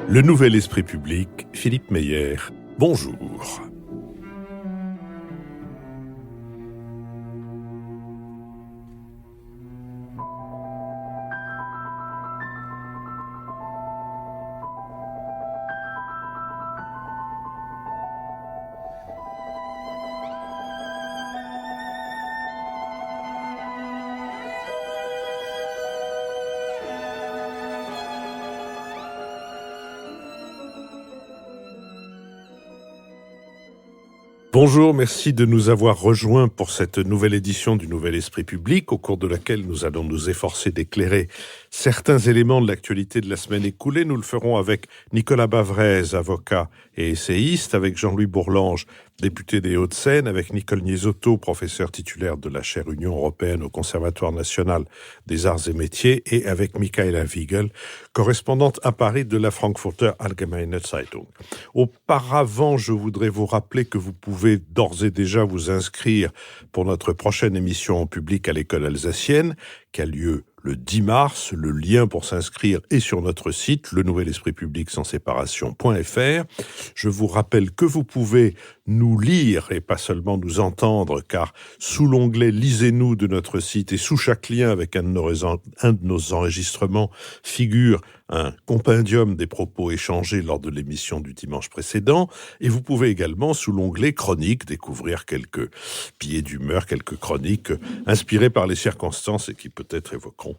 Le nouvel esprit public, Philippe Meyer. Bonjour. Bonjour, merci de nous avoir rejoints pour cette nouvelle édition du Nouvel Esprit Public, au cours de laquelle nous allons nous efforcer d'éclairer certains éléments de l'actualité de la semaine écoulée. Nous le ferons avec Nicolas Bavrez, avocat et essayiste, avec Jean-Louis Bourlange, député des Hauts-de-Seine, avec Nicole Niesotto, professeur titulaire de la chaire Union européenne au Conservatoire national des arts et métiers, et avec Michaela Wiegel, correspondante à Paris de la Frankfurter Allgemeine Zeitung. Auparavant, je voudrais vous rappeler que vous pouvez d'ores et déjà vous inscrire pour notre prochaine émission en public à l'école alsacienne, qui a lieu le 10 mars. Le lien pour s'inscrire est sur notre site, le nouvel esprit public sans séparation.fr. Je vous rappelle que vous pouvez nous lire et pas seulement nous entendre, car sous l'onglet « Lisez-nous » de notre site et sous chaque lien avec un de nos enregistrements figure un compendium des propos échangés lors de l'émission du dimanche précédent. Et vous pouvez également, sous l'onglet « Chroniques », découvrir quelques billets d'humeur, quelques chroniques inspirées par les circonstances et qui peut-être évoqueront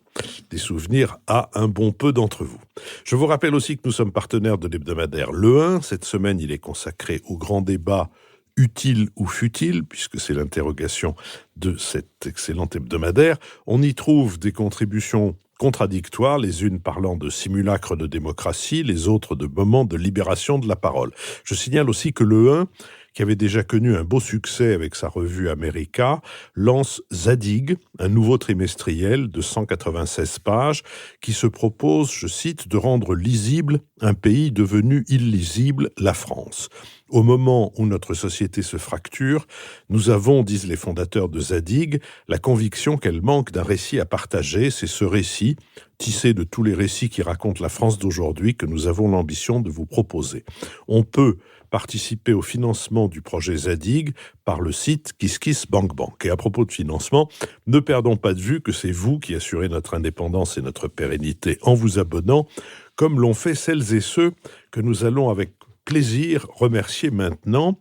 des souvenirs à un bon peu d'entre vous. Je vous rappelle aussi que nous sommes partenaires de l'hebdomadaire Le 1. Cette semaine, il est consacré au grand débat utile ou futile, puisque c'est l'interrogation de cet excellent hebdomadaire. On y trouve des contributions contradictoires, les unes parlant de simulacre de démocratie, les autres de moments de libération de la parole. Je signale aussi que le 1, qui avait déjà connu un beau succès avec sa revue America, lance Zadig, un nouveau trimestriel de 196 pages, qui se propose, je cite, de rendre lisible un pays devenu illisible, la France. Au moment où notre société se fracture, nous avons, disent les fondateurs de Zadig, la conviction qu'elle manque d'un récit à partager. C'est ce récit, tissé de tous les récits qui racontent la France d'aujourd'hui, que nous avons l'ambition de vous proposer. On peut participer au financement du projet Zadig par le site KissKissBankBank. Et à propos de financement, ne perdons pas de vue que c'est vous qui assurez notre indépendance et notre pérennité en vous abonnant, comme l'ont fait celles et ceux que nous allons avec plaisir remercier maintenant: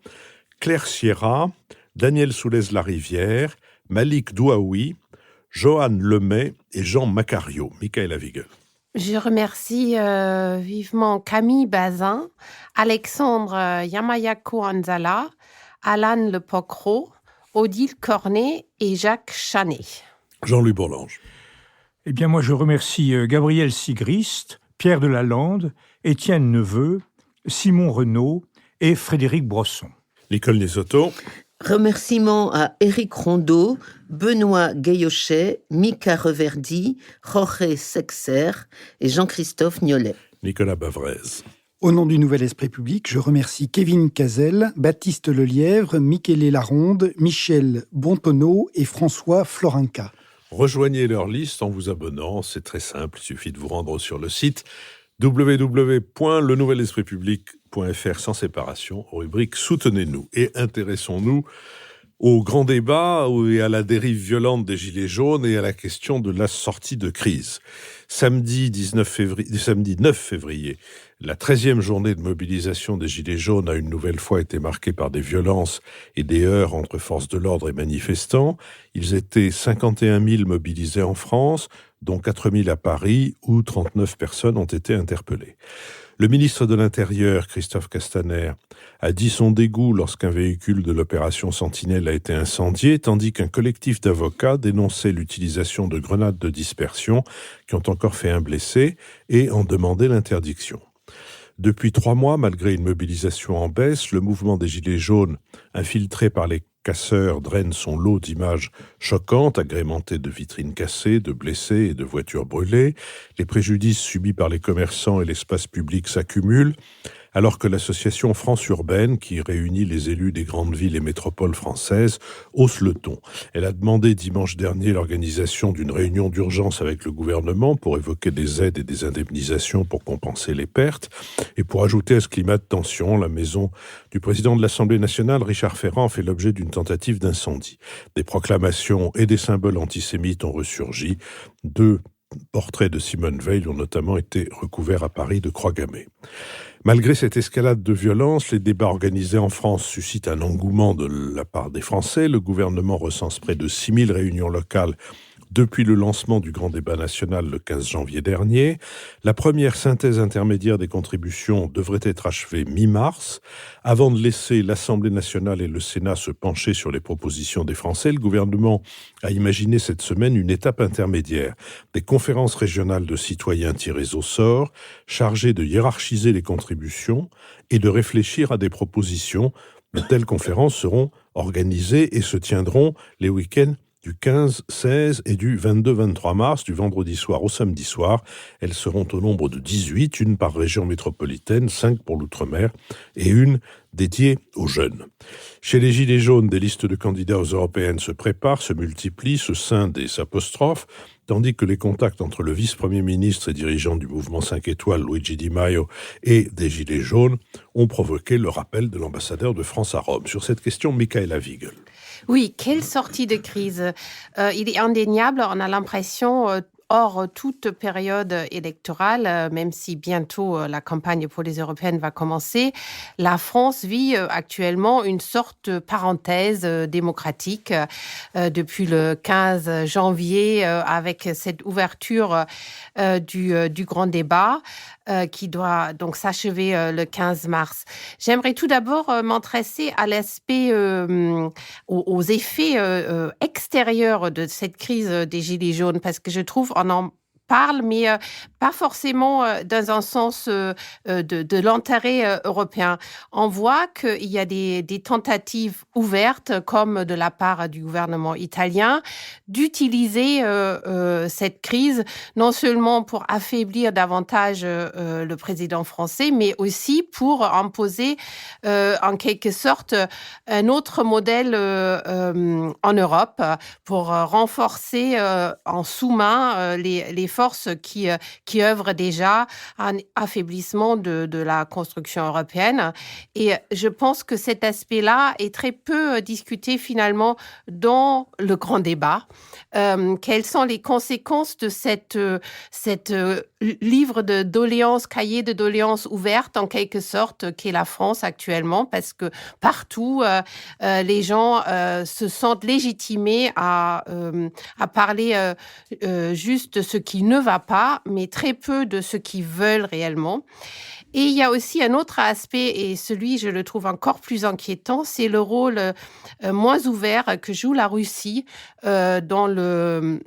Claire Sierra, Daniel Soulez-Larivière, Malik Douaoui, Johan Lemay et Jean Macario. Michaela Wiegel. Je remercie vivement Camille Bazin, Alexandre Yamayako Anzala, Alan Le Pocro, Odile Cornet et Jacques Chanet. Jean-Louis Bourlange. Eh bien, moi, je remercie Gabriel Sigrist, Pierre de Lalande, Étienne Neveu, Simon Renaud et Frédéric Brosson. Nicole Niesotto. Remerciements à Éric Rondeau, Benoît Gayochet, Mika Reverdy, Jorge Sexer et Jean-Christophe Niolet. Nicolas Bavrez. Au nom du Nouvel Esprit Public, je remercie Kevin Cazel, Baptiste Lelièvre, Michele Laronde, Michel Bontonneau et François Florenca. Rejoignez leur liste en vous abonnant, c'est très simple, il suffit de vous rendre sur le site www.lenouvelespritpublic.fr sans séparation, rubrique Soutenez-nous, et intéressons-nous au grand débat et à la dérive violente des Gilets jaunes et à la question de la sortie de crise. Samedi 9 février, la 13e journée de mobilisation des Gilets jaunes a une nouvelle fois été marquée par des violences et des heurts entre forces de l'ordre et manifestants. Ils étaient 51 000 mobilisés en France, dont 4 000 à Paris, où 39 personnes ont été interpellées. Le ministre de l'Intérieur, Christophe Castaner, a dit son dégoût lorsqu'un véhicule de l'opération Sentinelle a été incendié, tandis qu'un collectif d'avocats dénonçait l'utilisation de grenades de dispersion qui ont encore fait un blessé et en demandait l'interdiction. Depuis 3 mois, malgré une mobilisation en baisse, le mouvement des Gilets jaunes, infiltré par les casseurs, draine son lot d'images choquantes, agrémentées de vitrines cassées, de blessés et de voitures brûlées. Les préjudices subis par les commerçants et l'espace public s'accumulent. alors que l'association France Urbaine, qui réunit les élus des grandes villes et métropoles françaises, hausse le ton. Elle a demandé dimanche dernier l'organisation d'une réunion d'urgence avec le gouvernement pour évoquer des aides et des indemnisations pour compenser les pertes. Et pour ajouter à ce climat de tension, la maison du président de l'Assemblée nationale, Richard Ferrand, fait l'objet d'une tentative d'incendie. Des proclamations et des symboles antisémites ont ressurgi. 2 portraits de Simone Veil ont notamment été recouverts à Paris de croix gammées. Malgré cette escalade de violence, les débats organisés en France suscitent un engouement de la part des Français. Le gouvernement recense près de 6000 réunions locales depuis le lancement du grand débat national le 15 janvier dernier. La première synthèse intermédiaire des contributions devrait être achevée mi-mars. Avant de laisser l'Assemblée nationale et le Sénat se pencher sur les propositions des Français, le gouvernement a imaginé cette semaine une étape intermédiaire. Des conférences régionales de citoyens tirées au sort, chargées de hiérarchiser les contributions et de réfléchir à des propositions. De telles conférences seront organisées et se tiendront les week-ends du 15, 16 et du 22-23 mars, du vendredi soir au samedi soir. Elles seront au nombre de 18, une par région métropolitaine, 5 pour l'outre-mer et une dédiée aux jeunes. Chez les Gilets jaunes, des listes de candidats aux européennes se préparent, se multiplient, se scindent et s'apostrophes, tandis que les contacts entre le vice-premier ministre et dirigeant du mouvement 5 étoiles, Luigi Di Maio, et des Gilets jaunes ont provoqué le rappel de l'ambassadeur de France à Rome. Sur cette question, Michaela Wiegel. Oui, quelle sortie de crise. Il est indéniable, on a l'impression, hors toute période électorale, même si bientôt la campagne pour les européennes va commencer, la France vit actuellement une sorte de parenthèse démocratique depuis le 15 janvier avec cette ouverture du grand débat qui doit donc s'achever le 15 mars. J'aimerais tout d'abord m'intéresser à l'aspect, aux effets extérieurs de cette crise des Gilets jaunes, parce que je trouve on en parle, mais pas forcément dans un sens de l'intérêt européen. On voit qu'il y a des tentatives ouvertes, comme de la part du gouvernement italien, d'utiliser cette crise non seulement pour affaiblir davantage le président français, mais aussi pour imposer en quelque sorte un autre modèle en Europe, pour renforcer en sous-main les forces qui œuvrent déjà à un affaiblissement de la construction européenne. Et je pense que cet aspect-là est très peu discuté finalement dans le grand débat. Quelles sont les conséquences de cette livre de doléances, cahier de doléances ouverte en quelque sorte, qu'est la France actuellement, parce que partout, les gens se sentent légitimés à parler juste de ce qui ne va pas, mais très peu de ce qu'ils veulent réellement. Et il y a aussi un autre aspect, et celui, je le trouve encore plus inquiétant, c'est le rôle moins ouvert que joue la Russie dans le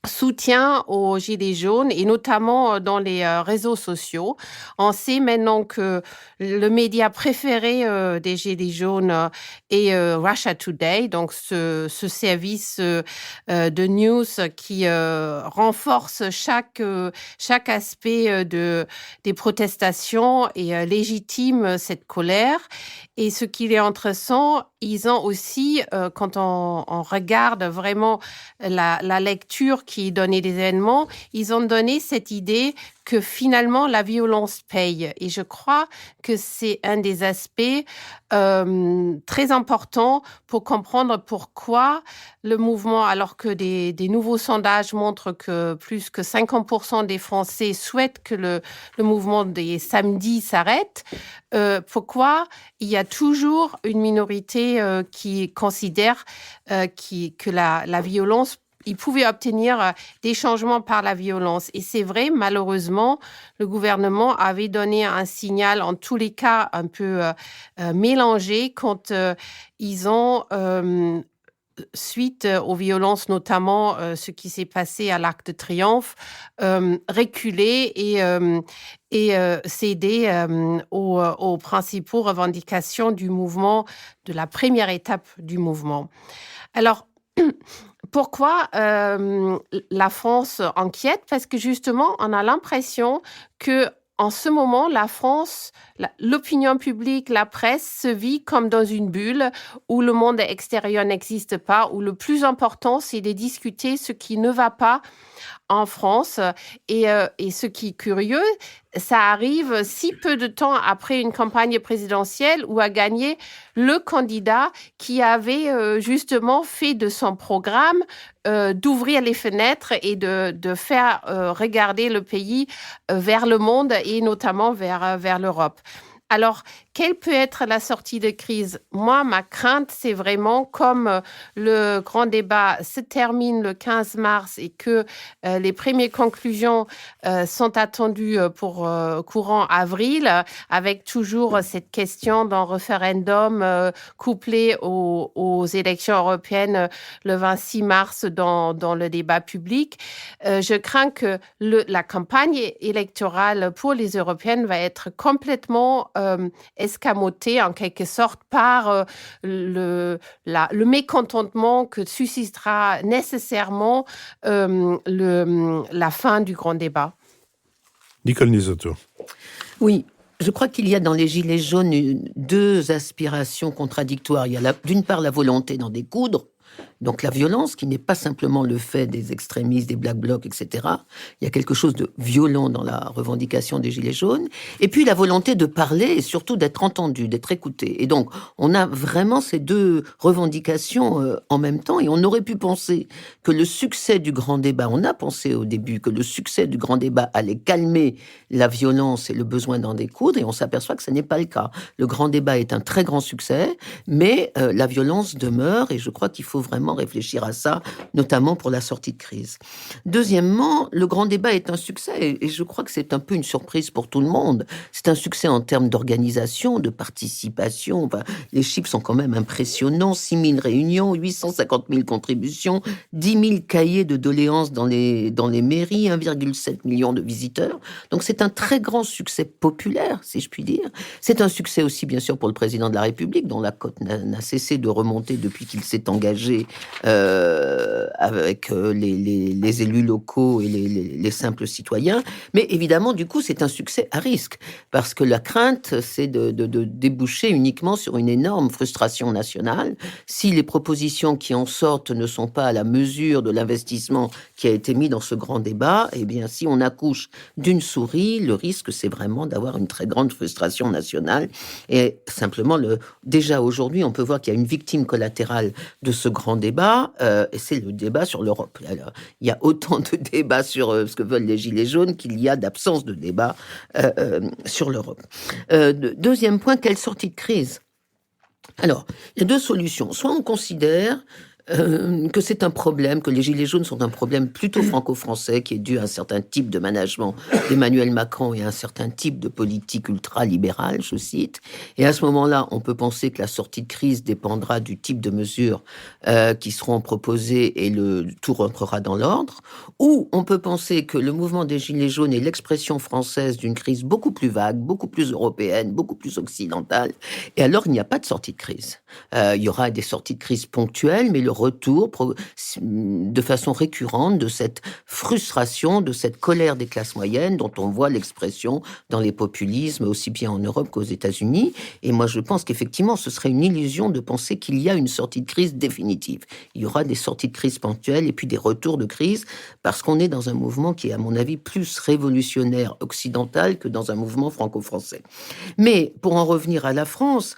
soutien aux Gilets jaunes et notamment dans les réseaux sociaux. On sait maintenant que le média préféré des Gilets jaunes est Russia Today, donc ce service de news qui renforce chaque aspect des protestations et légitime cette colère. Et ce qui est intéressant, ils ont aussi, quand on regarde vraiment la lecture qui est donnée des événements, ils ont donné cette idée que finalement la violence paye. Et je crois que c'est un des aspects très importants pour comprendre pourquoi le mouvement, alors que des nouveaux sondages montrent que plus que 50% des Français souhaitent que le mouvement des samedis s'arrête, pourquoi il y a toujours une minorité qui considère que la violence, ils pouvaient obtenir des changements par la violence. Et c'est vrai, malheureusement, le gouvernement avait donné un signal, en tous les cas, un peu mélangé quand ils ont, suite aux violences, notamment ce qui s'est passé à l'Arc de Triomphe, reculé et cédé aux principaux revendications du mouvement, de la première étape du mouvement. Alors, pourquoi la France inquiète? Parce que justement, on a l'impression que en ce moment, la France, l'opinion publique, la presse se vit comme dans une bulle où le monde extérieur n'existe pas, où le plus important, c'est de discuter ce qui ne va pas en France. Et ce qui est curieux, ça arrive si peu de temps après une campagne présidentielle où a gagné le candidat qui avait justement fait de son programme d'ouvrir les fenêtres et de faire regarder le pays vers le monde et notamment vers l'Europe. Alors, quelle peut être la sortie de crise? Moi, ma crainte, c'est vraiment comme le grand débat se termine le 15 mars et que les premières conclusions sont attendues pour courant avril, avec toujours cette question d'un référendum couplé aux élections européennes le 26 mars dans le débat public. Je crains que la campagne électorale pour les européennes va être complètement escamoté en quelque sorte par le mécontentement que suscitera nécessairement la fin du grand débat. Nicole Nisotto. Oui, je crois qu'il y a dans les Gilets jaunes deux aspirations contradictoires. Il y a d'une part la volonté d'en découdre, donc la violence qui n'est pas simplement le fait des extrémistes, des Black Blocs, etc. Il y a quelque chose de violent dans la revendication des Gilets jaunes. Et puis la volonté de parler et surtout d'être entendu, d'être écouté. Et donc on a vraiment ces deux revendications en même temps. Et on aurait pu penser que le succès du grand débat, on a pensé au début que le succès du grand débat allait calmer la violence et le besoin d'en découdre. Et on s'aperçoit que ce n'est pas le cas. Le grand débat est un très grand succès, mais la violence demeure. Et je crois qu'il faut vraiment réfléchir à ça, notamment pour la sortie de crise. Deuxièmement, le grand débat est un succès, et je crois que c'est un peu une surprise pour tout le monde. C'est un succès en termes d'organisation, de participation. Enfin, les chiffres sont quand même impressionnants. 6 000 réunions, 850 000 contributions, 10 000 cahiers de doléances dans les mairies, 1,7 million de visiteurs. Donc c'est un très grand succès populaire, si je puis dire. C'est un succès aussi, bien sûr, pour le président de la République, dont la cote n'a cessé de remonter depuis qu'il s'est engagé avec les élus locaux et les simples citoyens. Mais évidemment, du coup, c'est un succès à risque, parce que la crainte, c'est de déboucher uniquement sur une énorme frustration nationale. Si les propositions qui en sortent ne sont pas à la mesure de l'investissement qui a été mis dans ce grand débat, eh bien, si on accouche d'une souris, le risque, c'est vraiment d'avoir une très grande frustration nationale. Et simplement, déjà aujourd'hui, on peut voir qu'il y a une victime collatérale de ce grand débat, et c'est le débat sur l'Europe. Alors, il y a autant de débats sur ce que veulent les Gilets jaunes qu'il y a d'absence de débat sur l'Europe. Deuxième point, quelle sortie de crise? Alors, il y a deux solutions. Soit on considère que c'est un problème, que les Gilets jaunes sont un problème plutôt franco-français qui est dû à un certain type de management d'Emmanuel Macron et à un certain type de politique ultra-libérale, je cite. Et à ce moment-là, on peut penser que la sortie de crise dépendra du type de mesures qui seront proposées et tout rentrera dans l'ordre. Ou on peut penser que le mouvement des Gilets jaunes est l'expression française d'une crise beaucoup plus vague, beaucoup plus européenne, beaucoup plus occidentale. Et alors, il n'y a pas de sortie de crise. Il y aura des sorties de crise ponctuelles, mais le retour de façon récurrente de cette frustration, de cette colère des classes moyennes dont on voit l'expression dans les populismes aussi bien en Europe qu'aux États-Unis. Et moi, je pense qu'effectivement, ce serait une illusion de penser qu'il y a une sortie de crise définitive. Il y aura des sorties de crise ponctuelles et puis des retours de crise parce qu'on est dans un mouvement qui est, à mon avis, plus révolutionnaire occidental que dans un mouvement franco-français. Mais pour en revenir à la France,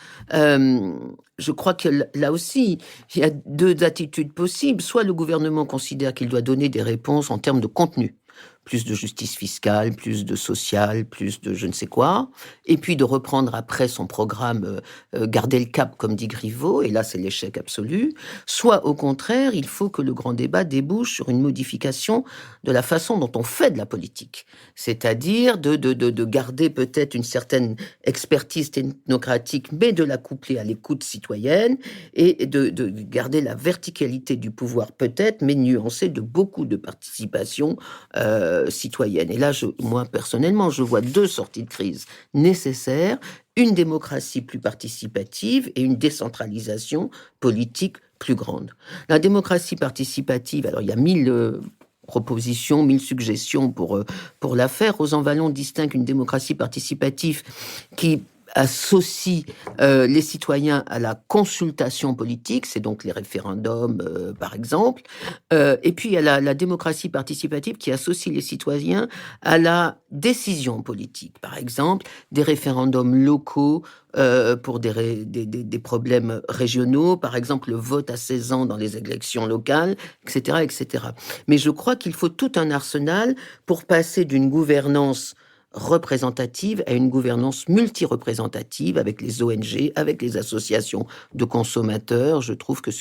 je crois que là aussi, il y a deux attitudes possibles. Soit le gouvernement considère qu'il doit donner des réponses en termes de contenu. Plus de justice fiscale, plus de social, plus de je ne sais quoi. Et puis de reprendre après son programme garder le cap, comme dit Griveaux, et là c'est l'échec absolu. Soit au contraire, il faut que le grand débat débouche sur une modification de la façon dont on fait de la politique. C'est-à-dire de garder peut-être une certaine expertise technocratique, mais de la coupler à l'écoute citoyenne, et de garder la verticalité du pouvoir peut-être, mais nuancée de beaucoup de participation citoyenne. Et là, moi, personnellement, je vois deux sorties de crise nécessaires, une démocratie plus participative et une décentralisation politique plus grande. La démocratie participative, alors il y a 1000 propositions, 1000 suggestions pour la faire. Rosan Vallon distingue une démocratie participative qui associe les citoyens à la consultation politique, c'est donc les référendums, par exemple. Et puis, il y a la démocratie participative qui associe les citoyens à la décision politique. Par exemple, des référendums locaux pour des problèmes régionaux, par exemple le vote à 16 ans dans les élections locales, etc., etc. Mais je crois qu'il faut tout un arsenal pour passer d'une gouvernance représentative à une gouvernance multi-représentative avec les ONG, avec les associations de consommateurs. Je trouve que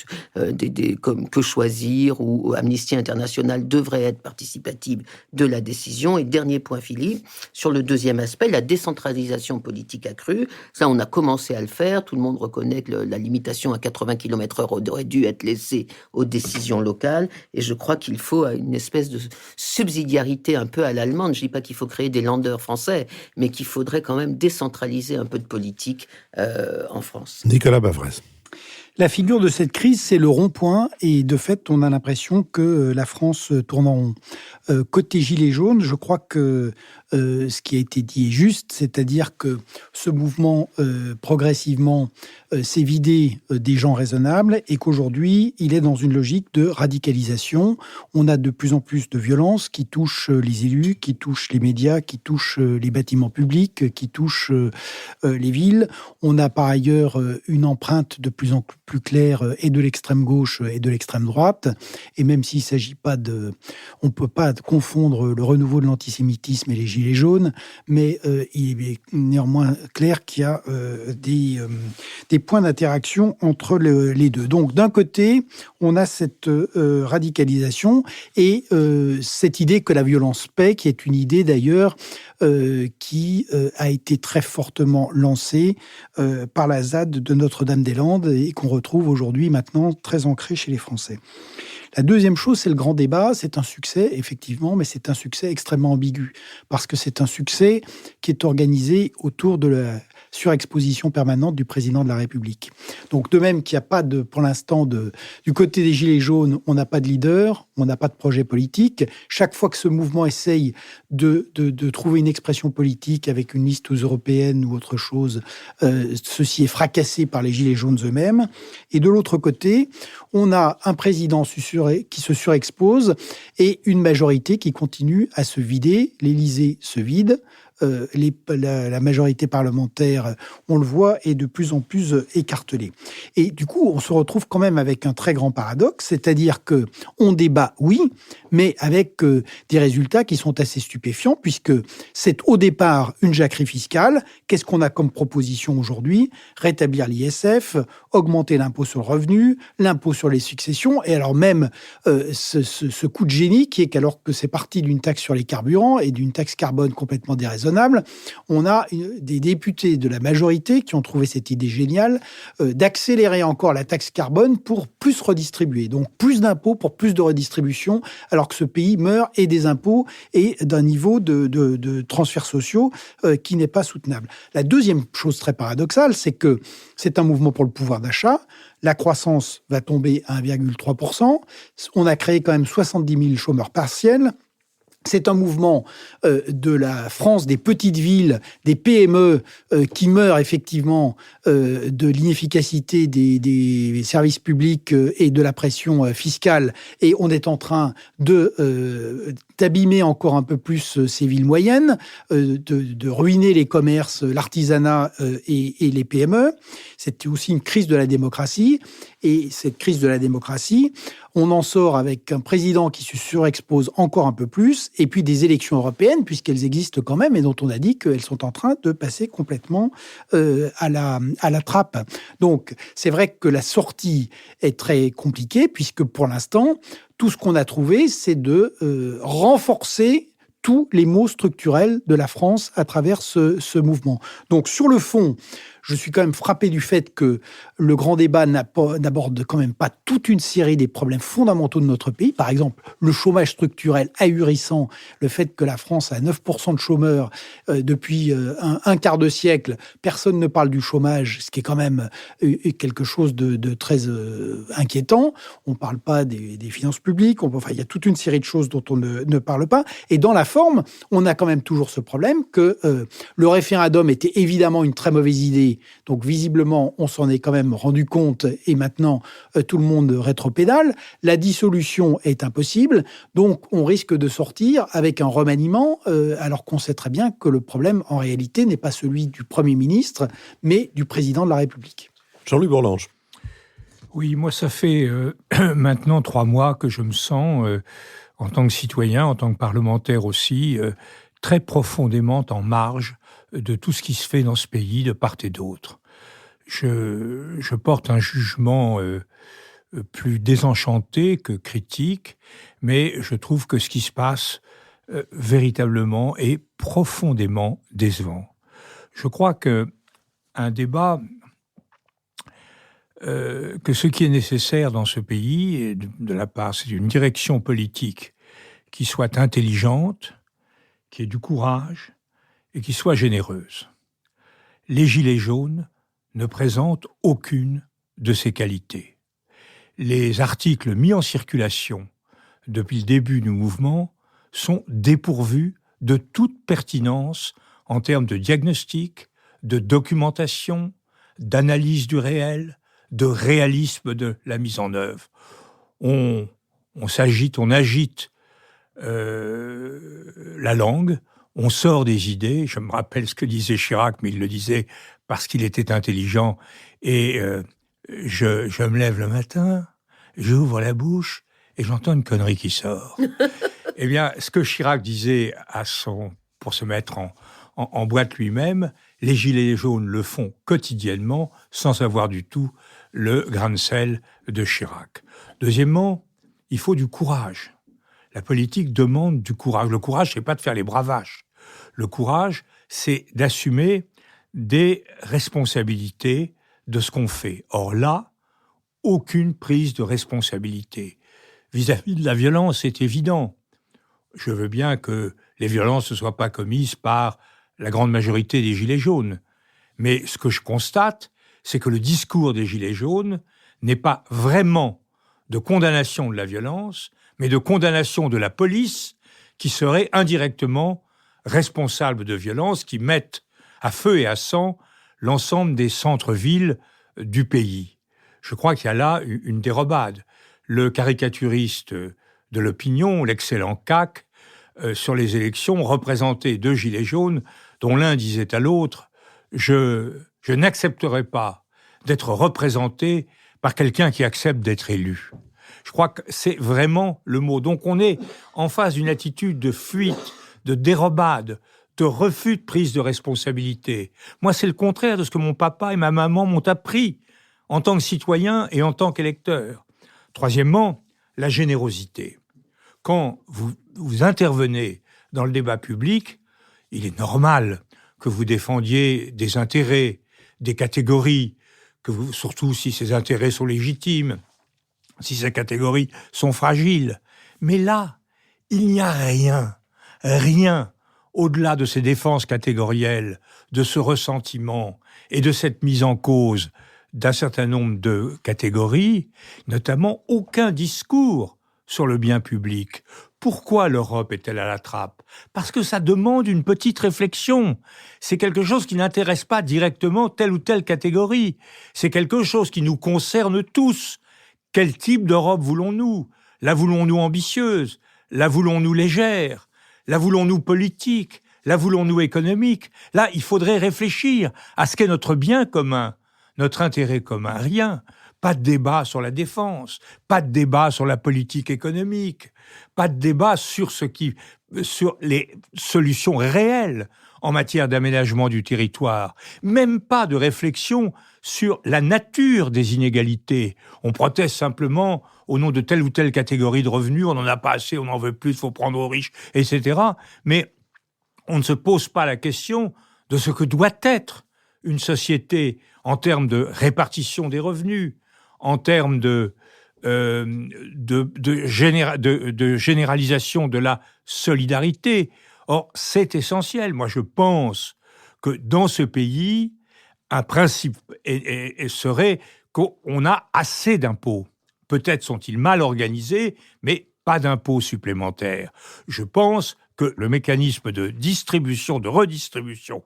comme Que Choisir ou Amnesty International devraient être participatives de la décision. Et dernier point, Philippe, sur le deuxième aspect, la décentralisation politique accrue. Ça, on a commencé à le faire. Tout le monde reconnaît que la limitation à 80 km/h aurait dû être laissée aux décisions locales. Et je crois qu'il faut une espèce de subsidiarité un peu à l'allemande. Je ne dis pas qu'il faut créer des Länder français, mais qu'il faudrait quand même décentraliser un peu de politique en France. Nicolas Bavrez. La figure de cette crise, c'est le rond-point, et de fait, on a l'impression que la France tourne en rond. Côté Gilets jaunes, je crois que ce qui a été dit est juste, c'est-à-dire que ce mouvement, progressivement, s'est vidé des gens raisonnables, et qu'aujourd'hui, il est dans une logique de radicalisation. On a de plus en plus de violences qui touchent les élus, qui touchent les médias, qui touchent les bâtiments publics, qui touchent les villes. On a par ailleurs une empreinte de plus en plus claire et de l'extrême gauche et de l'extrême droite. Et même s'il ne s'agit pas on ne peut pas confondre le renouveau de l'antisémitisme et les Gilets jaunes, mais il est néanmoins clair qu'il y a des points d'interaction entre les deux. Donc d'un côté, on a cette radicalisation et cette idée que la violence paie, qui est une idée d'ailleurs qui a été très fortement lancée par la ZAD de Notre-Dame-des-Landes et qu'on retrouve aujourd'hui maintenant très ancrée chez les Français. La deuxième chose, c'est le grand débat. C'est un succès, effectivement, mais c'est un succès extrêmement ambigu, parce que c'est un succès qui est organisé autour de la surexposition permanente du président de la République. Donc, de même qu'il n'y a pas pour l'instant, du côté des Gilets jaunes, on n'a pas de leader, on n'a pas de projet politique. Chaque fois que ce mouvement essaye de trouver une expression politique avec une liste aux européennes ou autre chose, ceci est fracassé par les Gilets jaunes eux-mêmes. Et de l'autre côté, on a un président qui se surexpose et une majorité qui continue à se vider. L'Élysée se vide. La majorité parlementaire, on le voit, est de plus en plus écartelée. Et du coup, on se retrouve quand même avec un très grand paradoxe, c'est-à-dire que on débat, oui, mais avec des résultats qui sont assez stupéfiants, puisque c'est au départ une jacquerie fiscale. Qu'est-ce qu'on a comme proposition aujourd'hui ? Rétablir l'ISF, augmenter l'impôt sur le revenu, l'impôt sur les successions, et alors même ce coup de génie qui est qu'alors que c'est parti d'une taxe sur les carburants et d'une taxe carbone complètement déraisonnable, on a des députés de la majorité qui ont trouvé cette idée géniale d'accélérer encore la taxe carbone pour plus redistribuer. Donc plus d'impôts pour plus de redistribution, alors que ce pays meurt et des impôts et d'un niveau de transferts sociaux qui n'est pas soutenable. La deuxième chose très paradoxale, c'est que c'est un mouvement pour le pouvoir d'achat. La croissance va tomber à 1,3%. On a créé quand même 70 000 chômeurs partiels. C'est un mouvement de la France, des petites villes, des PME qui meurent effectivement de l'inefficacité des services publics et de la pression fiscale. Et on est en train d'abîmer encore un peu plus ces villes moyennes, de ruiner les commerces, l'artisanat et les PME. C'est aussi une crise de la démocratie. Et cette crise de la démocratie, on en sort avec un président qui se surexpose encore un peu plus, et puis des élections européennes, puisqu'elles existent quand même, et dont on a dit qu'elles sont en train de passer complètement à la trappe. Donc, c'est vrai que la sortie est très compliquée, puisque pour l'instant, tout ce qu'on a trouvé, c'est de renforcer tous les maux structurels de la France à travers ce mouvement. Donc, sur le fond, je suis quand même frappé du fait que le grand débat n'aborde quand même pas toute une série des problèmes fondamentaux de notre pays. Par exemple, le chômage structurel ahurissant, le fait que la France a 9% de chômeurs depuis un quart de siècle. Personne ne parle du chômage, ce qui est quand même quelque chose de très inquiétant. On ne parle pas des finances publiques. Il y a toute une série de choses dont on ne parle pas. Et dans la forme, on a quand même toujours ce problème que le référendum était évidemment une très mauvaise idée. Donc visiblement, on s'en est quand même rendu compte et maintenant, tout le monde rétropédale. La dissolution est impossible. Donc on risque de sortir avec un remaniement alors qu'on sait très bien que le problème, en réalité, n'est pas celui du Premier ministre, mais du Président de la République. Jean-Louis Bourlanges. Oui, moi, ça fait maintenant 3 mois que je me sens, en tant que citoyen, en tant que parlementaire aussi, très profondément en marge de tout ce qui se fait dans ce pays, de part et d'autre. Je porte un jugement plus désenchanté que critique, mais je trouve que ce qui se passe véritablement est profondément décevant. Je crois qu'un débat, que ce qui est nécessaire dans ce pays, et de la part, c'est une direction politique qui soit intelligente, qui ait du courage et qui soit généreuse. Les Gilets jaunes ne présentent aucune de ces qualités. Les articles mis en circulation depuis le début du mouvement sont dépourvus de toute pertinence en termes de diagnostic, de documentation, d'analyse du réel, de réalisme de la mise en œuvre. On agite la langue, on sort des idées. Je me rappelle ce que disait Chirac, mais il le disait parce qu'il était intelligent. Et je me lève le matin, j'ouvre la bouche et j'entends une connerie qui sort. Eh bien, ce que Chirac disait pour se mettre en boîte lui-même, les Gilets jaunes le font quotidiennement sans savoir du tout le grain de sel de Chirac. Deuxièmement, il faut du courage. La politique demande du courage. Le courage, c'est pas de faire les bravaches. Le courage, c'est d'assumer des responsabilités de ce qu'on fait. Or là, aucune prise de responsabilité. Vis-à-vis de la violence, c'est évident. Je veux bien que les violences ne soient pas commises par la grande majorité des Gilets jaunes. Mais ce que je constate, c'est que le discours des Gilets jaunes n'est pas vraiment de condamnation de la violence, mais de condamnation de la police qui serait indirectement responsable de violences qui mettent à feu et à sang l'ensemble des centres-villes du pays. Je crois qu'il y a là une dérobade. Le caricaturiste de l'opinion, l'excellent CAC, sur les élections, représentait 2 Gilets jaunes, dont l'un disait à l'autre « Je n'accepterai pas d'être représenté par quelqu'un qui accepte d'être élu ». Je crois que c'est vraiment le mot. Donc on est en face d'une attitude de fuite, de dérobade, de refus de prise de responsabilité. Moi, c'est le contraire de ce que mon papa et ma maman m'ont appris en tant que citoyen et en tant qu'électeur. Troisièmement, la générosité. Quand vous intervenez dans le débat public, il est normal que vous défendiez des intérêts, des catégories, surtout si ces intérêts sont légitimes, si ces catégories sont fragiles. Mais là, il n'y a rien au-delà de ces défenses catégorielles, de ce ressentiment et de cette mise en cause d'un certain nombre de catégories, notamment aucun discours sur le bien public. Pourquoi l'Europe est-elle à la trappe ? Parce que ça demande une petite réflexion. C'est quelque chose qui n'intéresse pas directement telle ou telle catégorie. C'est quelque chose qui nous concerne tous. Quel type d'Europe voulons-nous ? La voulons-nous ambitieuse ? La voulons-nous légère ? La voulons-nous politique ? La voulons-nous économique ? Là, il faudrait réfléchir à ce qu'est notre bien commun, notre intérêt commun. Rien. Pas de débat sur la défense, pas de débat sur la politique économique, pas de débat sur les solutions réelles en matière d'aménagement du territoire, même pas de réflexion sur la nature des inégalités. On proteste simplement au nom de telle ou telle catégorie de revenus, on n'en a pas assez, on en veut plus, il faut prendre aux riches, etc. Mais on ne se pose pas la question de ce que doit être une société en termes de répartition des revenus, en termes de généralisation de la solidarité. Or, c'est essentiel. Moi, je pense que dans ce pays, un principe serait qu'on a assez d'impôts. Peut-être sont-ils mal organisés, mais pas d'impôts supplémentaires. Je pense que le mécanisme de distribution, de redistribution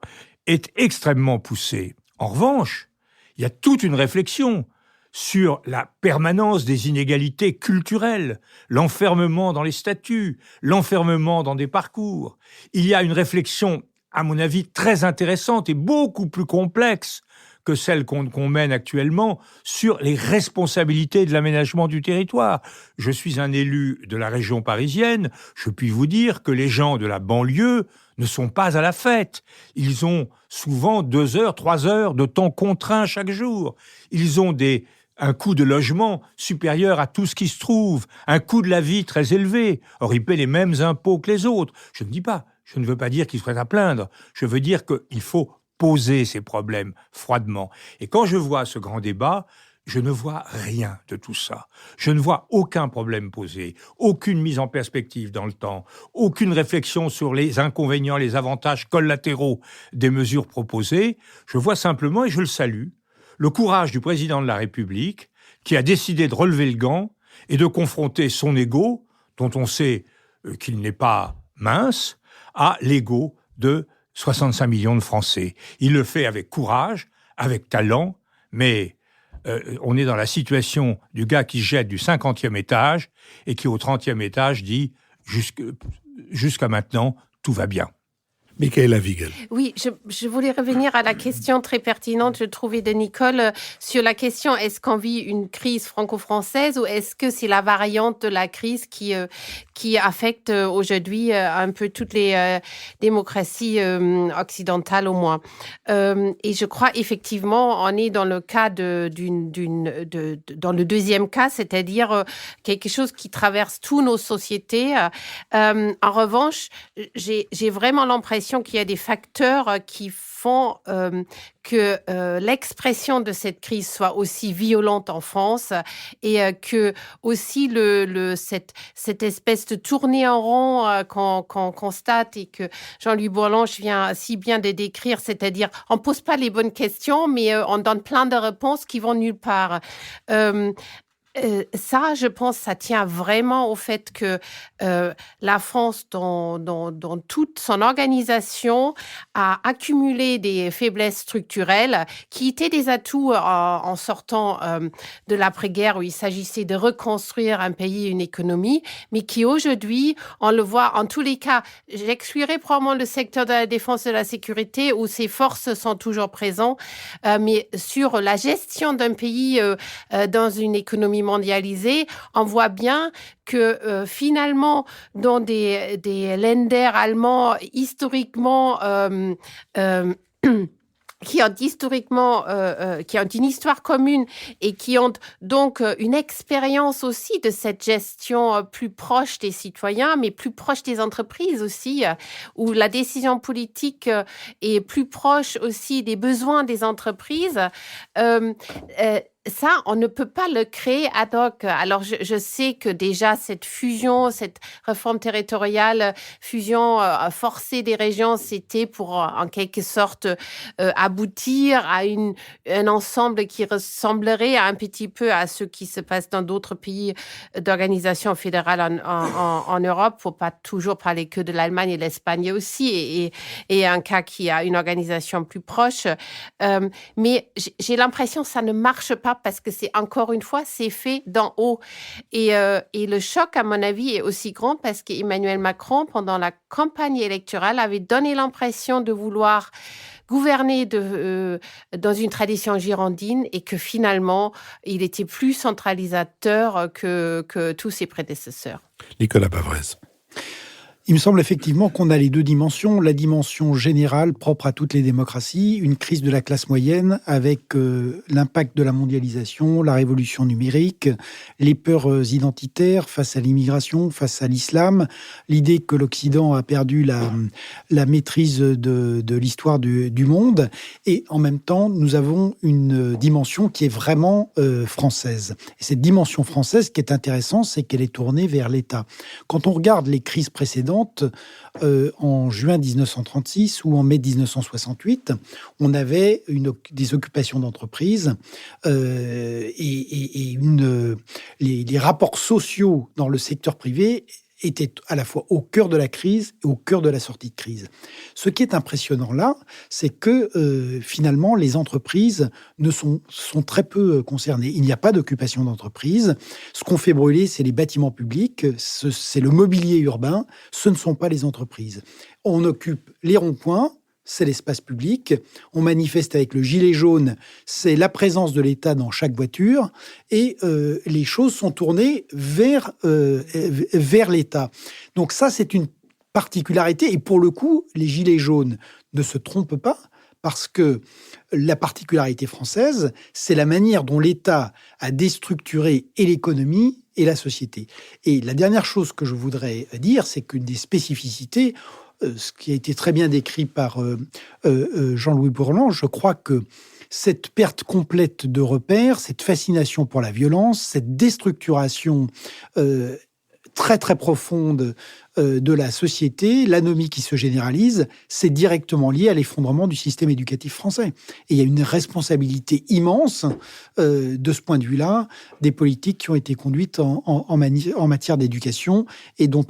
est extrêmement poussé. En revanche, il y a toute une réflexion sur la permanence des inégalités culturelles, l'enfermement dans les statuts, l'enfermement dans des parcours. Il y a une réflexion, à mon avis, très intéressante et beaucoup plus complexe que celle qu'on mène actuellement sur les responsabilités de l'aménagement du territoire. Je suis un élu de la région parisienne, je puis vous dire que les gens de la banlieue ne sont pas à la fête. Ils ont souvent 2 heures, 3 heures de temps contraint chaque jour. Ils ont un coût de logement supérieur à tout ce qui se trouve, un coût de la vie très élevé. Or, ils paient les mêmes impôts que les autres. Je ne veux pas dire qu'ils seraient à plaindre. Je veux dire qu'il faut poser ces problèmes froidement. Et quand je vois ce grand débat, je ne vois rien de tout ça. Je ne vois aucun problème posé, aucune mise en perspective dans le temps, aucune réflexion sur les inconvénients, les avantages collatéraux des mesures proposées. Je vois simplement, et je le salue, le courage du président de la République qui a décidé de relever le gant et de confronter son ego, dont on sait qu'il n'est pas mince, à l'ego de 65 millions de Français. Il le fait avec courage, avec talent, mais on est dans la situation du gars qui jette du 50e étage et qui, au 30e étage, dit « Jusqu'à maintenant, tout va bien ». Michaëla Wiegel. Oui, je voulais revenir à la question très pertinente, je trouvais, de Nicole, sur la question, est-ce qu'on vit une crise franco-française ou est-ce que c'est la variante de la crise qui affecte aujourd'hui un peu toutes les démocraties occidentales au moins. Et je crois effectivement, on est dans le cas dans le deuxième cas, c'est-à-dire quelque chose qui traverse toutes nos sociétés. En revanche, j'ai vraiment l'impression qu'il y a des facteurs qui font que l'expression de cette crise soit aussi violente en France et que aussi cette espèce de tournée en rond qu'on constate et que Jean-Louis Bourlanges vient si bien de décrire, c'est-à-dire on pose pas les bonnes questions mais on donne plein de réponses qui vont nulle part. Ça, je pense, ça tient vraiment au fait que la France, dans toute son organisation, a accumulé des faiblesses structurelles qui étaient des atouts en sortant de l'après-guerre où il s'agissait de reconstruire un pays et une économie, mais qui aujourd'hui, on le voit en tous les cas, j'exclurai probablement le secteur de la défense et de la sécurité où ces forces sont toujours présentes, mais sur la gestion d'un pays dans une économie mondialisée, on voit bien que finalement, dans des Länder allemands historiquement qui ont historiquement, qui ont une histoire commune et qui ont donc une expérience aussi de cette gestion plus proche des citoyens, mais plus proche des entreprises aussi, où la décision politique est plus proche aussi des besoins des entreprises. Ça, on ne peut pas le créer ad hoc. Alors, je sais que déjà, cette fusion, cette réforme territoriale, fusion forcée des régions, c'était pour, en quelque sorte, aboutir à un ensemble qui ressemblerait un petit peu à ce qui se passe dans d'autres pays d'organisation fédérale en Europe. Faut pas toujours parler que de l'Allemagne et l'Espagne aussi, et un cas qui a une organisation plus proche. Mais j'ai l'impression que ça ne marche pas parce que c'est, encore une fois, c'est fait d'en haut. Et le choc, à mon avis, est aussi grand parce qu'Emmanuel Macron, pendant la campagne électorale, avait donné l'impression de vouloir gouverner dans une tradition girondine et que finalement, il était plus centralisateur que tous ses prédécesseurs. Nicolas Bavrez. Il me semble effectivement qu'on a les deux dimensions. La dimension générale propre à toutes les démocraties, une crise de la classe moyenne avec l'impact de la mondialisation, la révolution numérique, les peurs identitaires face à l'immigration, face à l'islam, l'idée que l'Occident a perdu la maîtrise de l'histoire du monde. Et en même temps, nous avons une dimension qui est vraiment française. Et cette dimension française, ce qui est intéressant, c'est qu'elle est tournée vers l'État. Quand on regarde les crises précédentes, en juin 1936 ou en mai 1968, on avait des occupations d'entreprises et les rapports sociaux dans le secteur privé étaient à la fois au cœur de la crise et au cœur de la sortie de crise. Ce qui est impressionnant là, c'est que finalement, les entreprises sont très peu concernées. Il n'y a pas d'occupation d'entreprise. Ce qu'on fait brûler, c'est les bâtiments publics, c'est le mobilier urbain, ce ne sont pas les entreprises. On occupe les ronds-points, c'est l'espace public. On manifeste avec le gilet jaune, c'est la présence de l'État dans chaque voiture. Et les choses sont tournées vers l'État. Donc ça, c'est une particularité. Et pour le coup, les gilets jaunes ne se trompent pas, parce que la particularité française, c'est la manière dont l'État a déstructuré et l'économie et la société. Et la dernière chose que je voudrais dire, c'est qu'une des spécificités, ce qui a été très bien décrit par Jean-Louis Bourlange, je crois que cette perte complète de repères, cette fascination pour la violence, cette déstructuration très très profonde de la société, l'anomie qui se généralise, c'est directement lié à l'effondrement du système éducatif français. Et il y a une responsabilité immense de ce point de vue-là des politiques qui ont été conduites en matière d'éducation et dont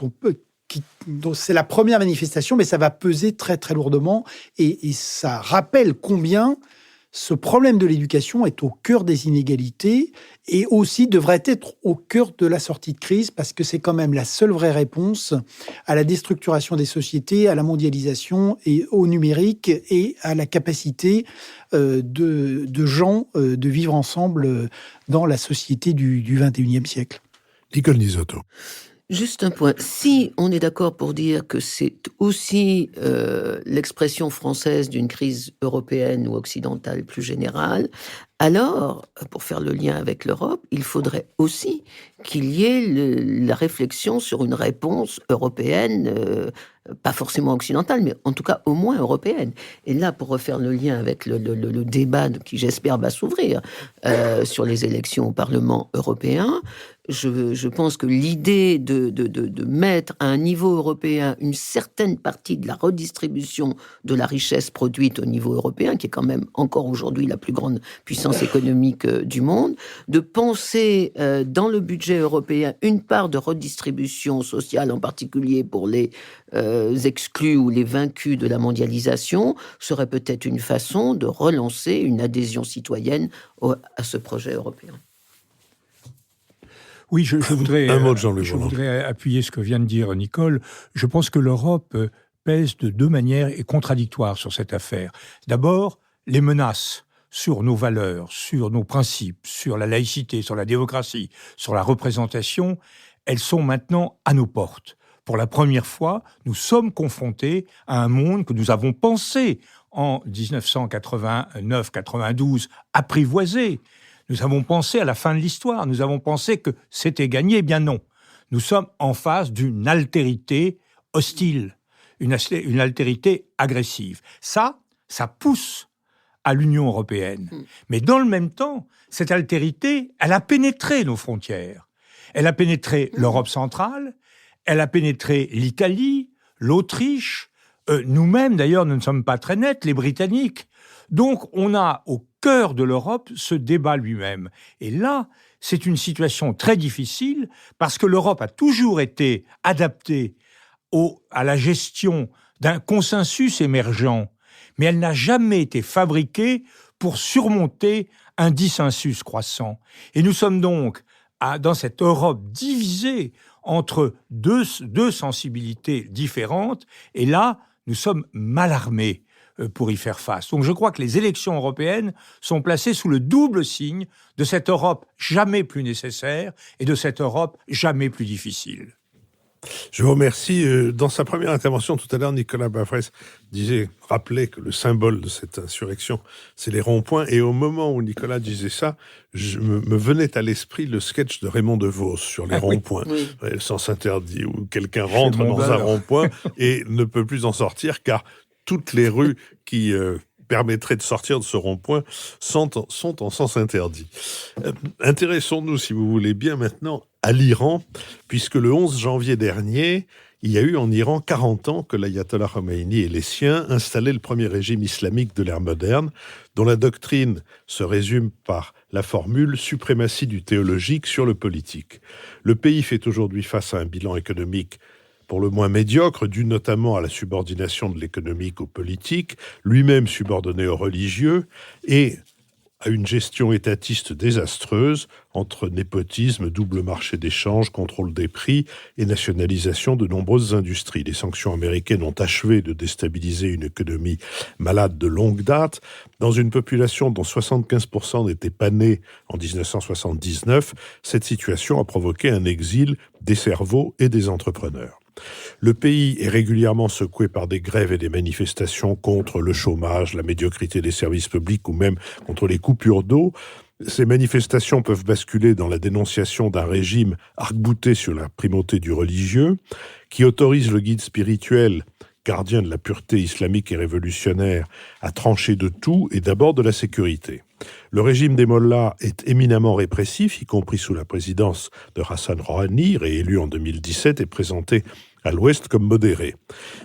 c'est la première manifestation, mais ça va peser très très lourdement et ça rappelle combien ce problème de l'éducation est au cœur des inégalités et aussi devrait être au cœur de la sortie de crise, parce que c'est quand même la seule vraie réponse à la déstructuration des sociétés, à la mondialisation et au numérique et à la capacité de gens de vivre ensemble dans la société du XXIe siècle. Nicole Nisotto. Juste un point. Si on est d'accord pour dire que c'est aussi l'expression française d'une crise européenne ou occidentale plus générale, alors, pour faire le lien avec l'Europe, il faudrait aussi qu'il y ait la réflexion sur une réponse européenne, pas forcément occidentale, mais en tout cas au moins européenne. Et là, pour refaire le lien avec le débat qui, j'espère, va s'ouvrir sur les élections au Parlement européen, je pense que l'idée de mettre à un niveau européen une certaine partie de la redistribution de la richesse produite au niveau européen, qui est quand même encore aujourd'hui la plus grande puissance économique du monde, de penser dans le budget européen une part de redistribution sociale, en particulier pour les exclus ou les vaincus de la mondialisation, serait peut-être une façon de relancer une adhésion citoyenne à ce projet européen. Oui, je voudrais appuyer ce que vient de dire Nicole. Je pense que l'Europe pèse de deux manières et contradictoires sur cette affaire. D'abord, les menaces sur nos valeurs, sur nos principes, sur la laïcité, sur la démocratie, sur la représentation, elles sont maintenant à nos portes. Pour la première fois, nous sommes confrontés à un monde que nous avons pensé en 1989-92 apprivoisé. Nous avons pensé à la fin de l'histoire, nous avons pensé que c'était gagné. Eh bien non, nous sommes en face d'une altérité hostile, une altérité agressive. Ça pousse à l'Union européenne. Mais dans le même temps, cette altérité, elle a pénétré nos frontières. Elle a pénétré l'Europe centrale, elle a pénétré l'Italie, l'Autriche, nous-mêmes d'ailleurs, nous ne sommes pas très nets, les Britanniques. Donc on a au cœur de l'Europe ce débat lui-même. Et là, c'est une situation très difficile parce que l'Europe a toujours été adaptée à la gestion d'un consensus émergent, mais elle n'a jamais été fabriquée pour surmonter un dissensus croissant. Et nous sommes donc dans cette Europe divisée entre deux sensibilités différentes, et là, nous sommes mal armés pour y faire face. Donc je crois que les élections européennes sont placées sous le double signe de cette Europe jamais plus nécessaire et de cette Europe jamais plus difficile. Je vous remercie. Dans sa première intervention tout à l'heure, Nicolas Bafrès rappelait que le symbole de cette insurrection, c'est les ronds-points. Et au moment où Nicolas disait ça, me venait à l'esprit le sketch de Raymond DeVos sur les ronds-points. Oui. Le sens interdit, où quelqu'un rentre dans un rond-point et ne peut plus en sortir car toutes les rues qui permettraient de sortir de ce rond-point sont en sens interdit. Intéressons-nous, si vous voulez bien, maintenant à l'Iran, puisque le 11 janvier dernier, il y a eu en Iran 40 ans que l'ayatollah Khomeini et les siens installaient le premier régime islamique de l'ère moderne, dont la doctrine se résume par la formule « suprématie du théologique sur le politique ». Le pays fait aujourd'hui face à un bilan économique pour le moins médiocre, dû notamment à la subordination de l'économique au politique, lui-même subordonné aux religieux, et à une gestion étatiste désastreuse entre népotisme, double marché d'échange, contrôle des prix et nationalisation de nombreuses industries. Les sanctions américaines ont achevé de déstabiliser une économie malade de longue date. Dans une population dont 75% n'étaient pas nés en 1979, cette situation a provoqué un exil des cerveaux et des entrepreneurs. Le pays est régulièrement secoué par des grèves et des manifestations contre le chômage, la médiocrité des services publics ou même contre les coupures d'eau. Ces manifestations peuvent basculer dans la dénonciation d'un régime arc-bouté sur la primauté du religieux, qui autorise le guide spirituel, gardien de la pureté islamique et révolutionnaire, à trancher de tout et d'abord de la sécurité. Le régime des mollahs est éminemment répressif, y compris sous la présidence de Hassan Rouhani, réélu en 2017 et présenté à l'Ouest comme modéré.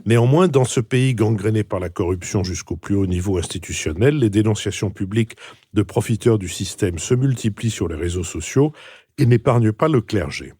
Néanmoins, dans ce pays gangréné par la corruption jusqu'au plus haut niveau institutionnel, les dénonciations publiques de profiteurs du système se multiplient sur les réseaux sociaux et n'épargnent pas le clergé.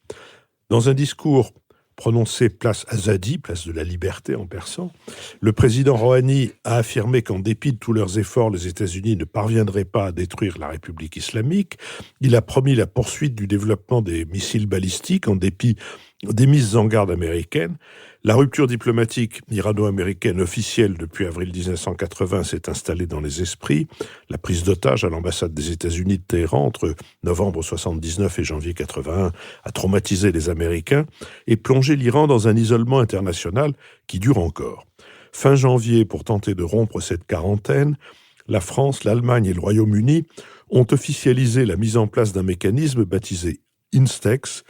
Dans un discours prononcé place Azadi, place de la liberté en persan, le président Rouhani a affirmé qu'en dépit de tous leurs efforts, les États-Unis ne parviendraient pas à détruire la République islamique. Il a promis la poursuite du développement des missiles balistiques en dépit des mises en garde américaines. La rupture diplomatique irano-américaine officielle depuis avril 1980 s'est installée dans les esprits. La prise d'otage à l'ambassade des États-Unis de Téhéran entre novembre 1979 et janvier 1981 a traumatisé les Américains et plongé l'Iran dans un isolement international qui dure encore. Fin janvier, pour tenter de rompre cette quarantaine, la France, l'Allemagne et le Royaume-Uni ont officialisé la mise en place d'un mécanisme baptisé Instex,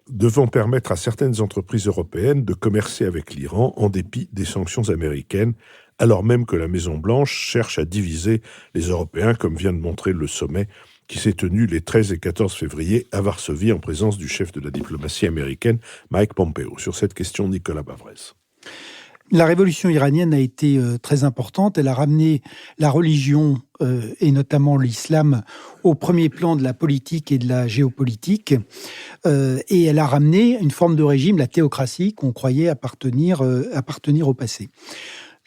devant permettre à certaines entreprises européennes de commercer avec l'Iran en dépit des sanctions américaines, alors même que la Maison-Blanche cherche à diviser les Européens, comme vient de montrer le sommet qui s'est tenu les 13 et 14 février à Varsovie en présence du chef de la diplomatie américaine, Mike Pompeo. Sur cette question, Nicolas Bafrès. La révolution iranienne a été très importante. Elle a ramené la religion et notamment l'islam au premier plan de la politique et de la géopolitique. Et elle a ramené une forme de régime, la théocratie, qu'on croyait appartenir au passé.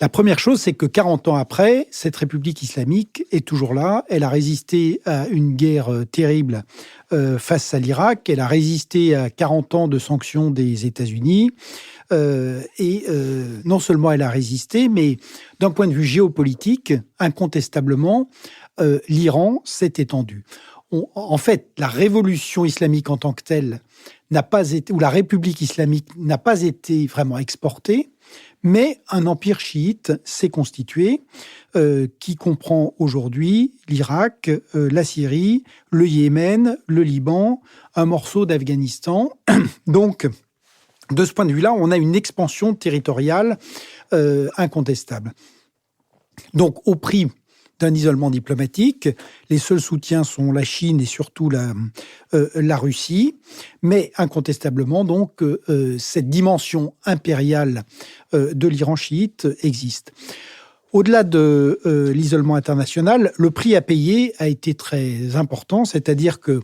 La première chose, c'est que 40 ans après, cette République islamique est toujours là. Elle a résisté à une guerre terrible face à l'Irak. Elle a résisté à 40 ans de sanctions des États-Unis. Non seulement elle a résisté, mais d'un point de vue géopolitique, incontestablement, l'Iran s'est étendu. En fait, la révolution islamique en tant que telle n'a pas été, ou la République islamique n'a pas été vraiment exportée, mais un empire chiite s'est constitué, qui comprend aujourd'hui l'Irak, la Syrie, le Yémen, le Liban, un morceau d'Afghanistan. Donc, de ce point de vue-là, on a une expansion territoriale incontestable. Donc, au prix d'un isolement diplomatique, les seuls soutiens sont la Chine et surtout la Russie, mais incontestablement, donc, cette dimension impériale de l'Iran chiite existe. Au-delà de l'isolement international, le prix à payer a été très important, c'est-à-dire que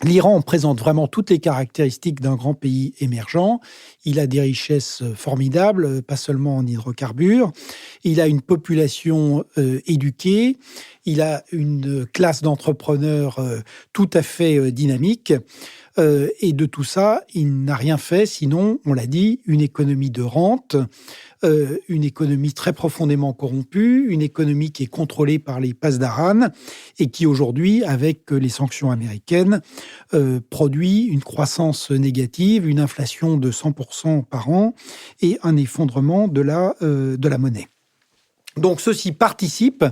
l'Iran présente vraiment toutes les caractéristiques d'un grand pays émergent. Il a des richesses formidables, pas seulement en hydrocarbures. Il a une population éduquée. Il a une classe d'entrepreneurs tout à fait dynamique. Et de tout ça, il n'a rien fait, sinon, on l'a dit, une économie de rente, une économie très profondément corrompue, une économie qui est contrôlée par les pasdaran et qui aujourd'hui, avec les sanctions américaines, produit une croissance négative, une inflation de 100% par an et un effondrement de la monnaie. Donc, ceci participe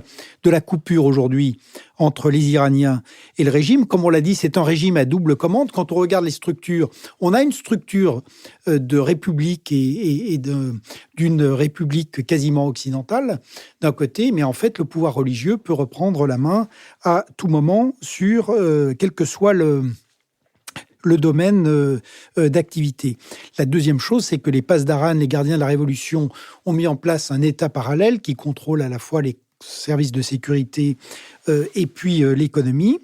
de la coupure aujourd'hui entre les Iraniens et le régime. Comme on l'a dit, c'est un régime à double commande. Quand on regarde les structures, on a une structure de république et d'une république quasiment occidentale d'un côté, mais en fait, le pouvoir religieux peut reprendre la main à tout moment sur quel que soit le domaine d'activité. La deuxième chose, c'est que les pasdaran, les gardiens de la Révolution, ont mis en place un État parallèle qui contrôle à la fois les services de sécurité et puis l'économie.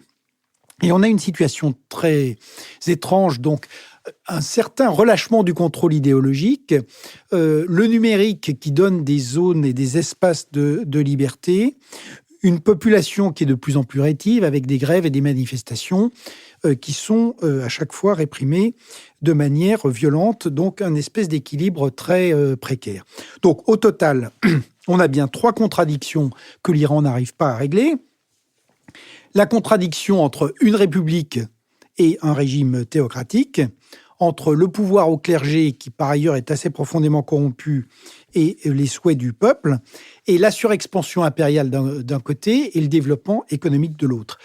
Et on a une situation très étrange, donc un certain relâchement du contrôle idéologique, le numérique qui donne des zones et des espaces de liberté, une population qui est de plus en plus rétive avec des grèves et des manifestations qui sont à chaque fois réprimées de manière violente, donc un espèce d'équilibre très précaire. Donc au total, on a bien 3 contradictions que l'Iran n'arrive pas à régler. La contradiction entre une république et un régime théocratique, entre le pouvoir au clergé, qui par ailleurs est assez profondément corrompu, et les souhaits du peuple, et la surexpansion impériale d'un côté et le développement économique de l'autre.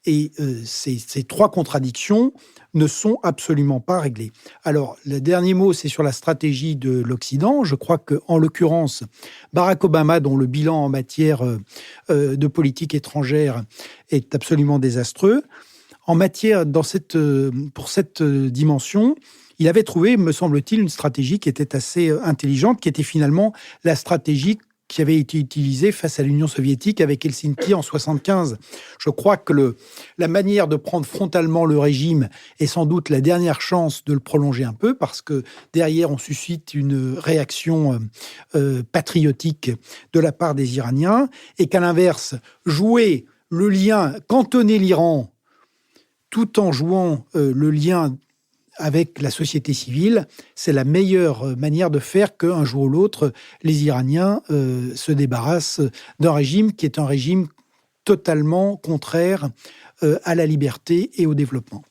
Et ces 3 contradictions ne sont absolument pas réglées. Alors, le dernier mot, c'est sur la stratégie de l'Occident. Je crois qu'en l'occurrence, Barack Obama, dont le bilan en matière de politique étrangère est absolument désastreux, en matière, pour cette dimension, il avait trouvé, me semble-t-il, une stratégie qui était assez intelligente, qui était finalement la stratégie qui avait été utilisée face à l'Union soviétique avec Helsinki en 1975. Je crois que la manière de prendre frontalement le régime est sans doute la dernière chance de le prolonger un peu, parce que derrière, on suscite une réaction patriotique de la part des Iraniens, et qu'à l'inverse, jouer le lien, cantonner l'Iran, tout en jouant le lien avec la société civile, c'est la meilleure manière de faire qu'un jour ou l'autre, les Iraniens se débarrassent d'un régime qui est un régime totalement contraire à la liberté et au développement.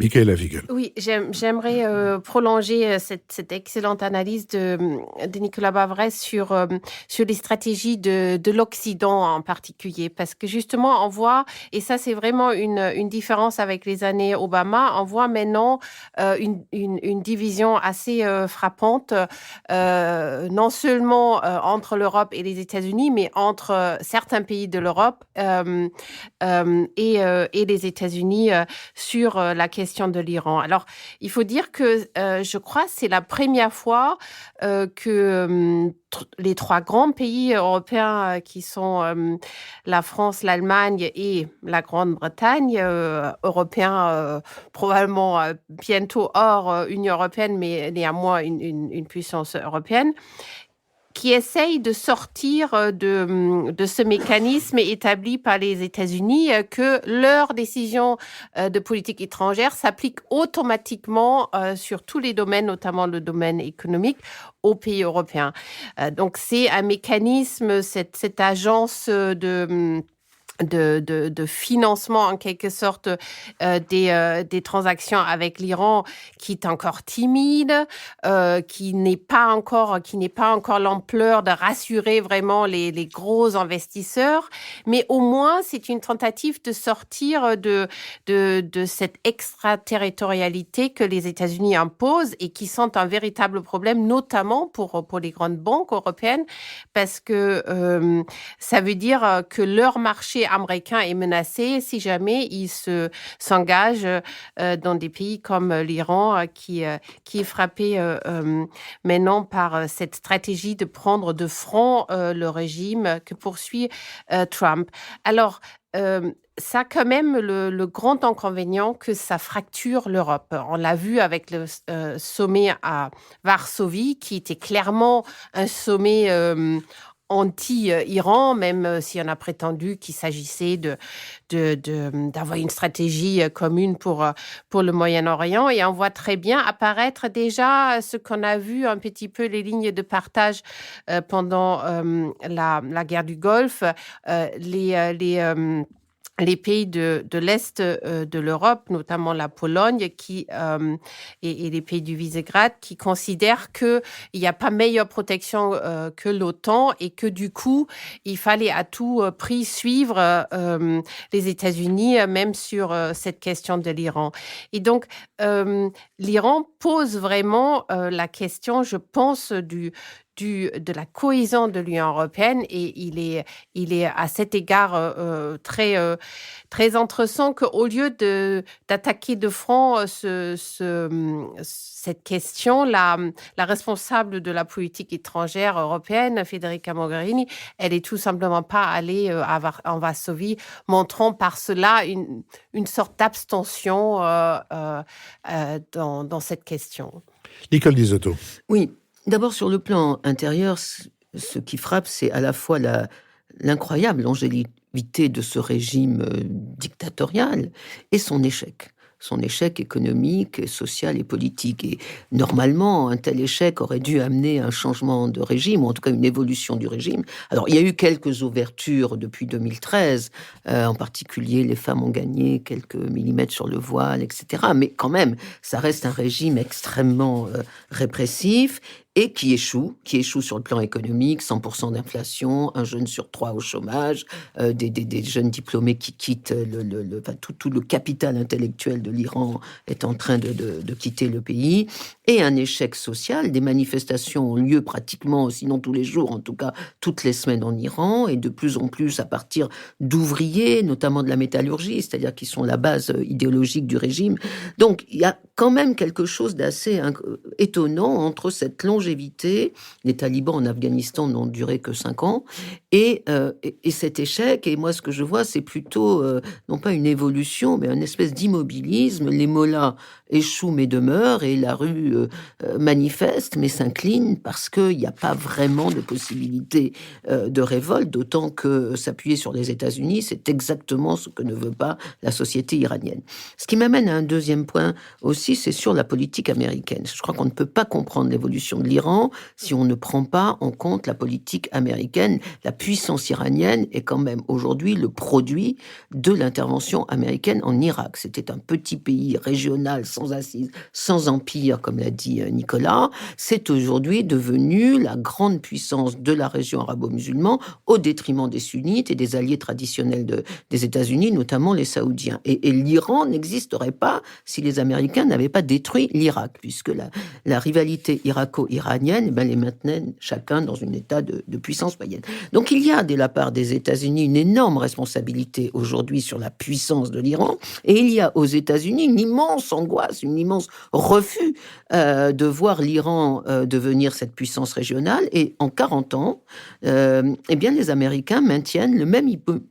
Michaëla Wiegel. Oui, j'aimerais prolonger cette excellente analyse de Nicolas Bavres sur les stratégies de l'Occident en particulier, parce que justement on voit, et ça c'est vraiment une différence avec les années Obama, on voit maintenant une division assez frappante, non seulement entre l'Europe et les États-Unis, mais entre certains pays de l'Europe et les États-Unis sur la question de l'Iran. Alors, il faut dire que je crois que c'est la première fois que les 3 grands pays européens qui sont la France, l'Allemagne et la Grande-Bretagne, européens probablement bientôt hors Union européenne, mais néanmoins une puissance européenne, qui essayent de sortir de ce mécanisme établi par les États-Unis, que leur décision de politique étrangère s'applique automatiquement sur tous les domaines, notamment le domaine économique, aux pays européens. Donc c'est un mécanisme, cette agence de financement en quelque sorte des transactions avec l'Iran qui est encore timide, qui n'est pas encore l'ampleur de rassurer vraiment les gros investisseurs, mais au moins c'est une tentative de sortir de cette extraterritorialité que les États-Unis imposent et qui sont un véritable problème, notamment pour les grandes banques européennes, parce que ça veut dire que leur marché américain est menacé si jamais il s'engage dans des pays comme l'Iran qui est frappé maintenant par cette stratégie de prendre de front le régime que poursuit Trump. Alors, ça a quand même le grand inconvénient que ça fracture l'Europe. On l'a vu avec le sommet à Varsovie, qui était clairement un sommet anti-Iran, même si on a prétendu qu'il s'agissait d'avoir une stratégie commune pour le Moyen-Orient. Et on voit très bien apparaître déjà ce qu'on a vu un petit peu, les lignes de partage pendant la guerre du Golfe, les pays de l'Est de l'Europe, notamment la Pologne et les pays du Visegrad, qui considèrent qu'il n'y a pas meilleure protection que l'OTAN et que du coup, il fallait à tout prix suivre les États-Unis, même sur cette question de l'Iran. Et donc, l'Iran pose vraiment la question, je pense, de la cohésion de l'Union européenne, et il est à cet égard très intéressant qu'au lieu d'attaquer de front cette question, la responsable de la politique étrangère européenne, Federica Mogherini, elle est tout simplement pas allée en Varsovie, montrant par cela une sorte d'abstention dans cette question. Nicole Disotto. Oui. D'abord, sur le plan intérieur, ce qui frappe, c'est à la fois l'incroyable longévité de ce régime dictatorial et son échec. Son échec économique, social et politique. Et normalement, un tel échec aurait dû amener un changement de régime, ou en tout cas une évolution du régime. Alors, il y a eu quelques ouvertures depuis 2013, en particulier les femmes ont gagné quelques millimètres sur le voile, etc. Mais quand même, ça reste un régime extrêmement répressif, et qui échoue sur le plan économique, 100% d'inflation, un jeune sur 3 au chômage, des jeunes diplômés qui quittent tout le capital intellectuel de l'Iran est en train de quitter le pays, et un échec social. Des manifestations ont lieu pratiquement, sinon tous les jours, en tout cas toutes les semaines en Iran, et de plus en plus à partir d'ouvriers, notamment de la métallurgie, c'est-à-dire qui sont la base idéologique du régime. Donc il y a quand même quelque chose d'assez étonnant entre cette longévité, les talibans en Afghanistan n'ont duré que 5 ans, et cet échec. Et moi, ce que je vois, c'est plutôt, non pas une évolution, mais une espèce d'immobilisme. Les mollahs échouent mais demeurent, et la rue manifeste mais s'incline, parce qu'il n'y a pas vraiment de possibilité de révolte, d'autant que s'appuyer sur les États-Unis, c'est exactement ce que ne veut pas la société iranienne. Ce qui m'amène à un deuxième point aussi, c'est sur la politique américaine. Je crois qu'on ne peut pas comprendre l'évolution de l'Iran si on ne prend pas en compte la politique américaine. La puissance iranienne est quand même aujourd'hui le produit de l'intervention américaine en Irak. C'était un petit pays régional, sans assise, sans empire, comme l'a dit Nicolas. C'est aujourd'hui devenu la grande puissance de la région arabo-musulmane, au détriment des sunnites et des alliés traditionnels des États-Unis, notamment les Saoudiens. Et l'Iran n'existerait pas si les Américains n'avaient pas détruit l'Irak, puisque la rivalité irako-iranienne, les maintenait chacun dans un état de puissance moyenne. Donc il y a, de la part des États-Unis, une énorme responsabilité aujourd'hui sur la puissance de l'Iran, et il y a aux États-Unis une immense angoisse, une immense refus de voir l'Iran devenir cette puissance régionale. Et en 40 ans, les Américains maintiennent le même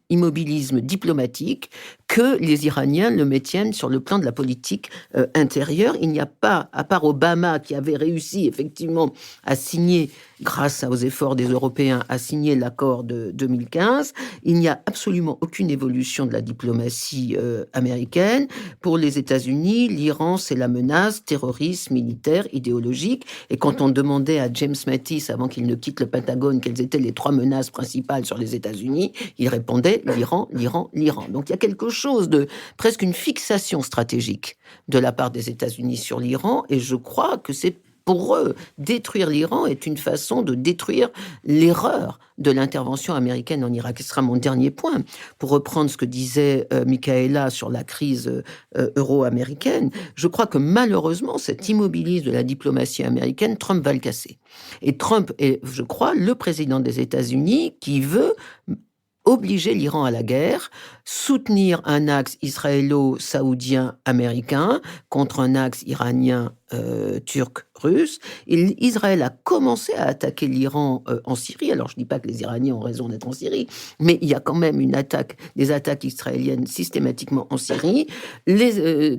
immobilisme diplomatique que les Iraniens le maintiennent sur le plan de la politique intérieure. Il n'y a pas, à part Obama, qui avait réussi effectivement à signer, grâce aux efforts des Européens, à signer l'accord de 2015, il n'y a absolument aucune évolution de la diplomatie américaine. Pour les États-Unis, l'Iran, c'est la menace terroriste, militaire, idéologique. Et quand on demandait à James Mattis, avant qu'il ne quitte le Pentagone, quelles étaient les 3 menaces principales sur les États-Unis, il répondait l'Iran, l'Iran, l'Iran. Donc il y a quelque chose de presque une fixation stratégique de la part des États-Unis sur l'Iran, et je crois que c'est pour eux, détruire l'Iran est une façon de détruire l'erreur de l'intervention américaine en Irak. Ce sera mon dernier point. Pour reprendre ce que disait Michaela sur la crise euro-américaine, je crois que malheureusement, cet immobilisme de la diplomatie américaine, Trump va le casser. Et Trump est, je crois, le président des États-Unis qui veut obliger l'Iran à la guerre, soutenir un axe israélo-saoudien-américain contre un axe iranien turc-russe. Israël a commencé à attaquer l'Iran en Syrie. Alors, je ne dis pas que les Iraniens ont raison d'être en Syrie, mais il y a quand même des attaques israéliennes systématiquement en Syrie.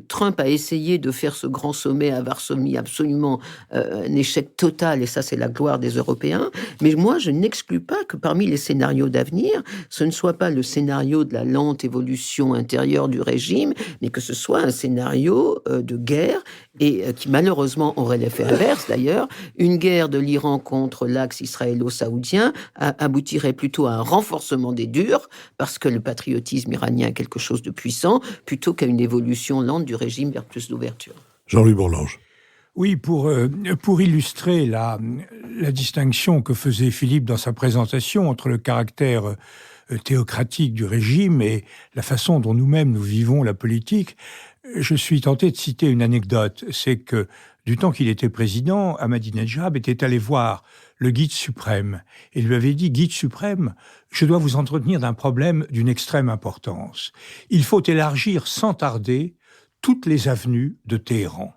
Trump a essayé de faire ce grand sommet à Varsovie, absolument un échec total, et ça, c'est la gloire des Européens. Mais moi, je n'exclus pas que parmi les scénarios d'avenir, ce ne soit pas le scénario de la lente évolution intérieure du régime, mais que ce soit un scénario de guerre, et qui malheureusement aurait l'effet inverse d'ailleurs. Une guerre de l'Iran contre l'axe israélo-saoudien aboutirait plutôt à un renforcement des durs, parce que le patriotisme iranien est quelque chose de puissant, plutôt qu'à une évolution lente du régime vers plus d'ouverture. Jean-Louis Bourlange. Oui, pour illustrer la distinction que faisait Philippe dans sa présentation entre le caractère théocratique du régime et la façon dont nous-mêmes nous vivons la politique, je suis tenté de citer une anecdote. C'est que du temps qu'il était président, Ahmadinejad était allé voir le guide suprême et lui avait dit « Guide suprême, je dois vous entretenir d'un problème d'une extrême importance. Il faut élargir sans tarder toutes les avenues de Téhéran. »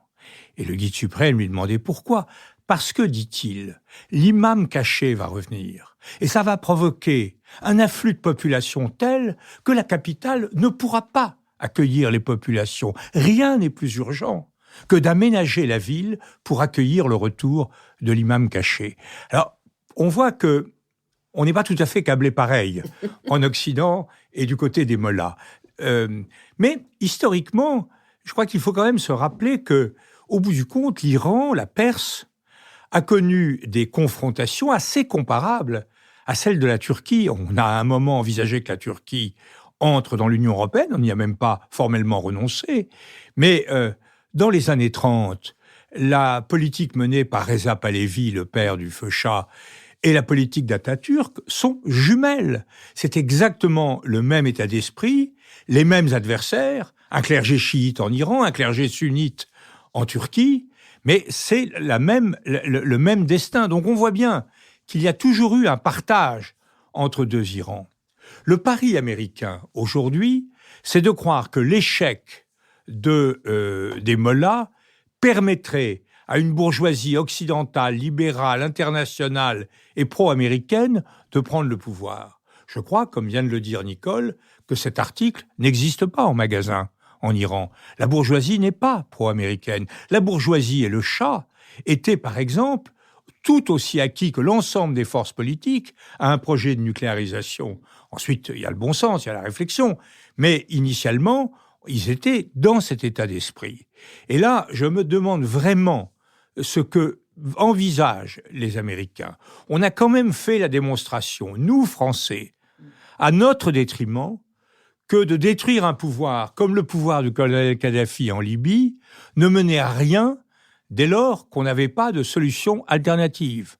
Et le guide suprême lui demandait pourquoi. Parce que, dit-il, l'imam caché va revenir. Et ça va provoquer un afflux de population tel que la capitale ne pourra pas accueillir les populations. Rien n'est plus urgent que d'aménager la ville pour accueillir le retour de l'imam caché. Alors, on voit que on n'est pas tout à fait câblé pareil en Occident et du côté des mollahs. Mais historiquement, je crois qu'il faut quand même se rappeler que, au bout du compte, l'Iran, la Perse, a connu des confrontations assez comparables à celles de la Turquie. On a à un moment envisagé que la Turquie entre dans l'Union européenne, on n'y a même pas formellement renoncé. Mais dans les années 30, la politique menée par Reza Pahlavi, le père du feu Shah, et la politique d'Atatürk sont jumelles. C'est exactement le même état d'esprit, les mêmes adversaires, un clergé chiite en Iran, un clergé sunnite en Turquie, mais c'est le même destin. Donc on voit bien qu'il y a toujours eu un partage entre deux Irans. Le pari américain, aujourd'hui, c'est de croire que l'échec des mollahs permettrait à une bourgeoisie occidentale, libérale, internationale et pro-américaine de prendre le pouvoir. Je crois, comme vient de le dire Nicole, que cet article n'existe pas en magasin en Iran. La bourgeoisie n'est pas pro-américaine. La bourgeoisie et le Shah étaient, par exemple, tout aussi acquis que l'ensemble des forces politiques à un projet de nucléarisation. Ensuite, il y a le bon sens, il y a la réflexion. Mais initialement, ils étaient dans cet état d'esprit. Et là, je me demande vraiment ce que envisagent les Américains. On a quand même fait la démonstration, nous, Français, à notre détriment, que de détruire un pouvoir comme le pouvoir du colonel Kadhafi en Libye ne menait à rien dès lors qu'on n'avait pas de solution alternative.